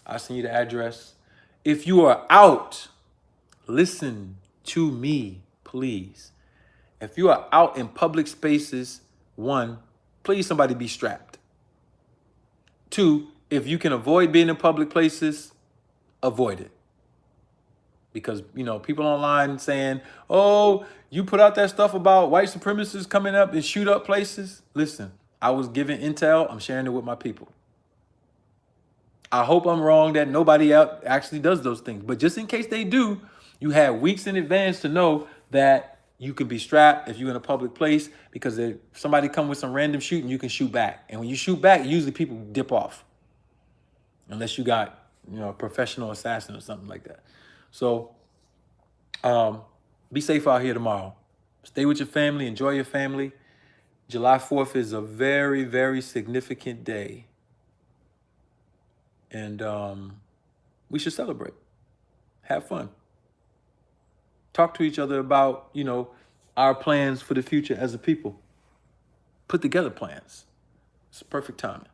I'll send you the address. If you are out, listen to me, please. If you are out in public spaces, one, please somebody be strapped. Two, if you can avoid being in public places, avoid it. Because, you know, people online saying, oh, you put out that stuff about white supremacists coming up and shoot up places. Listen, I was given intel. I'm sharing it with my people. I hope I'm wrong that nobody else actually does those things. But just in case they do, you have weeks in advance to know that you can be strapped if you're in a public place, because if somebody come with some random shooting, you can shoot back. And when you shoot back, usually people dip off. Unless you got, you know, a professional assassin or something like that. So be safe out here tomorrow. Stay with your family. Enjoy your family. July 4th is a very, very significant day. And we should celebrate. Have fun. Talk to each other about, you know, our plans for the future as a people. Put together plans. It's perfect timing.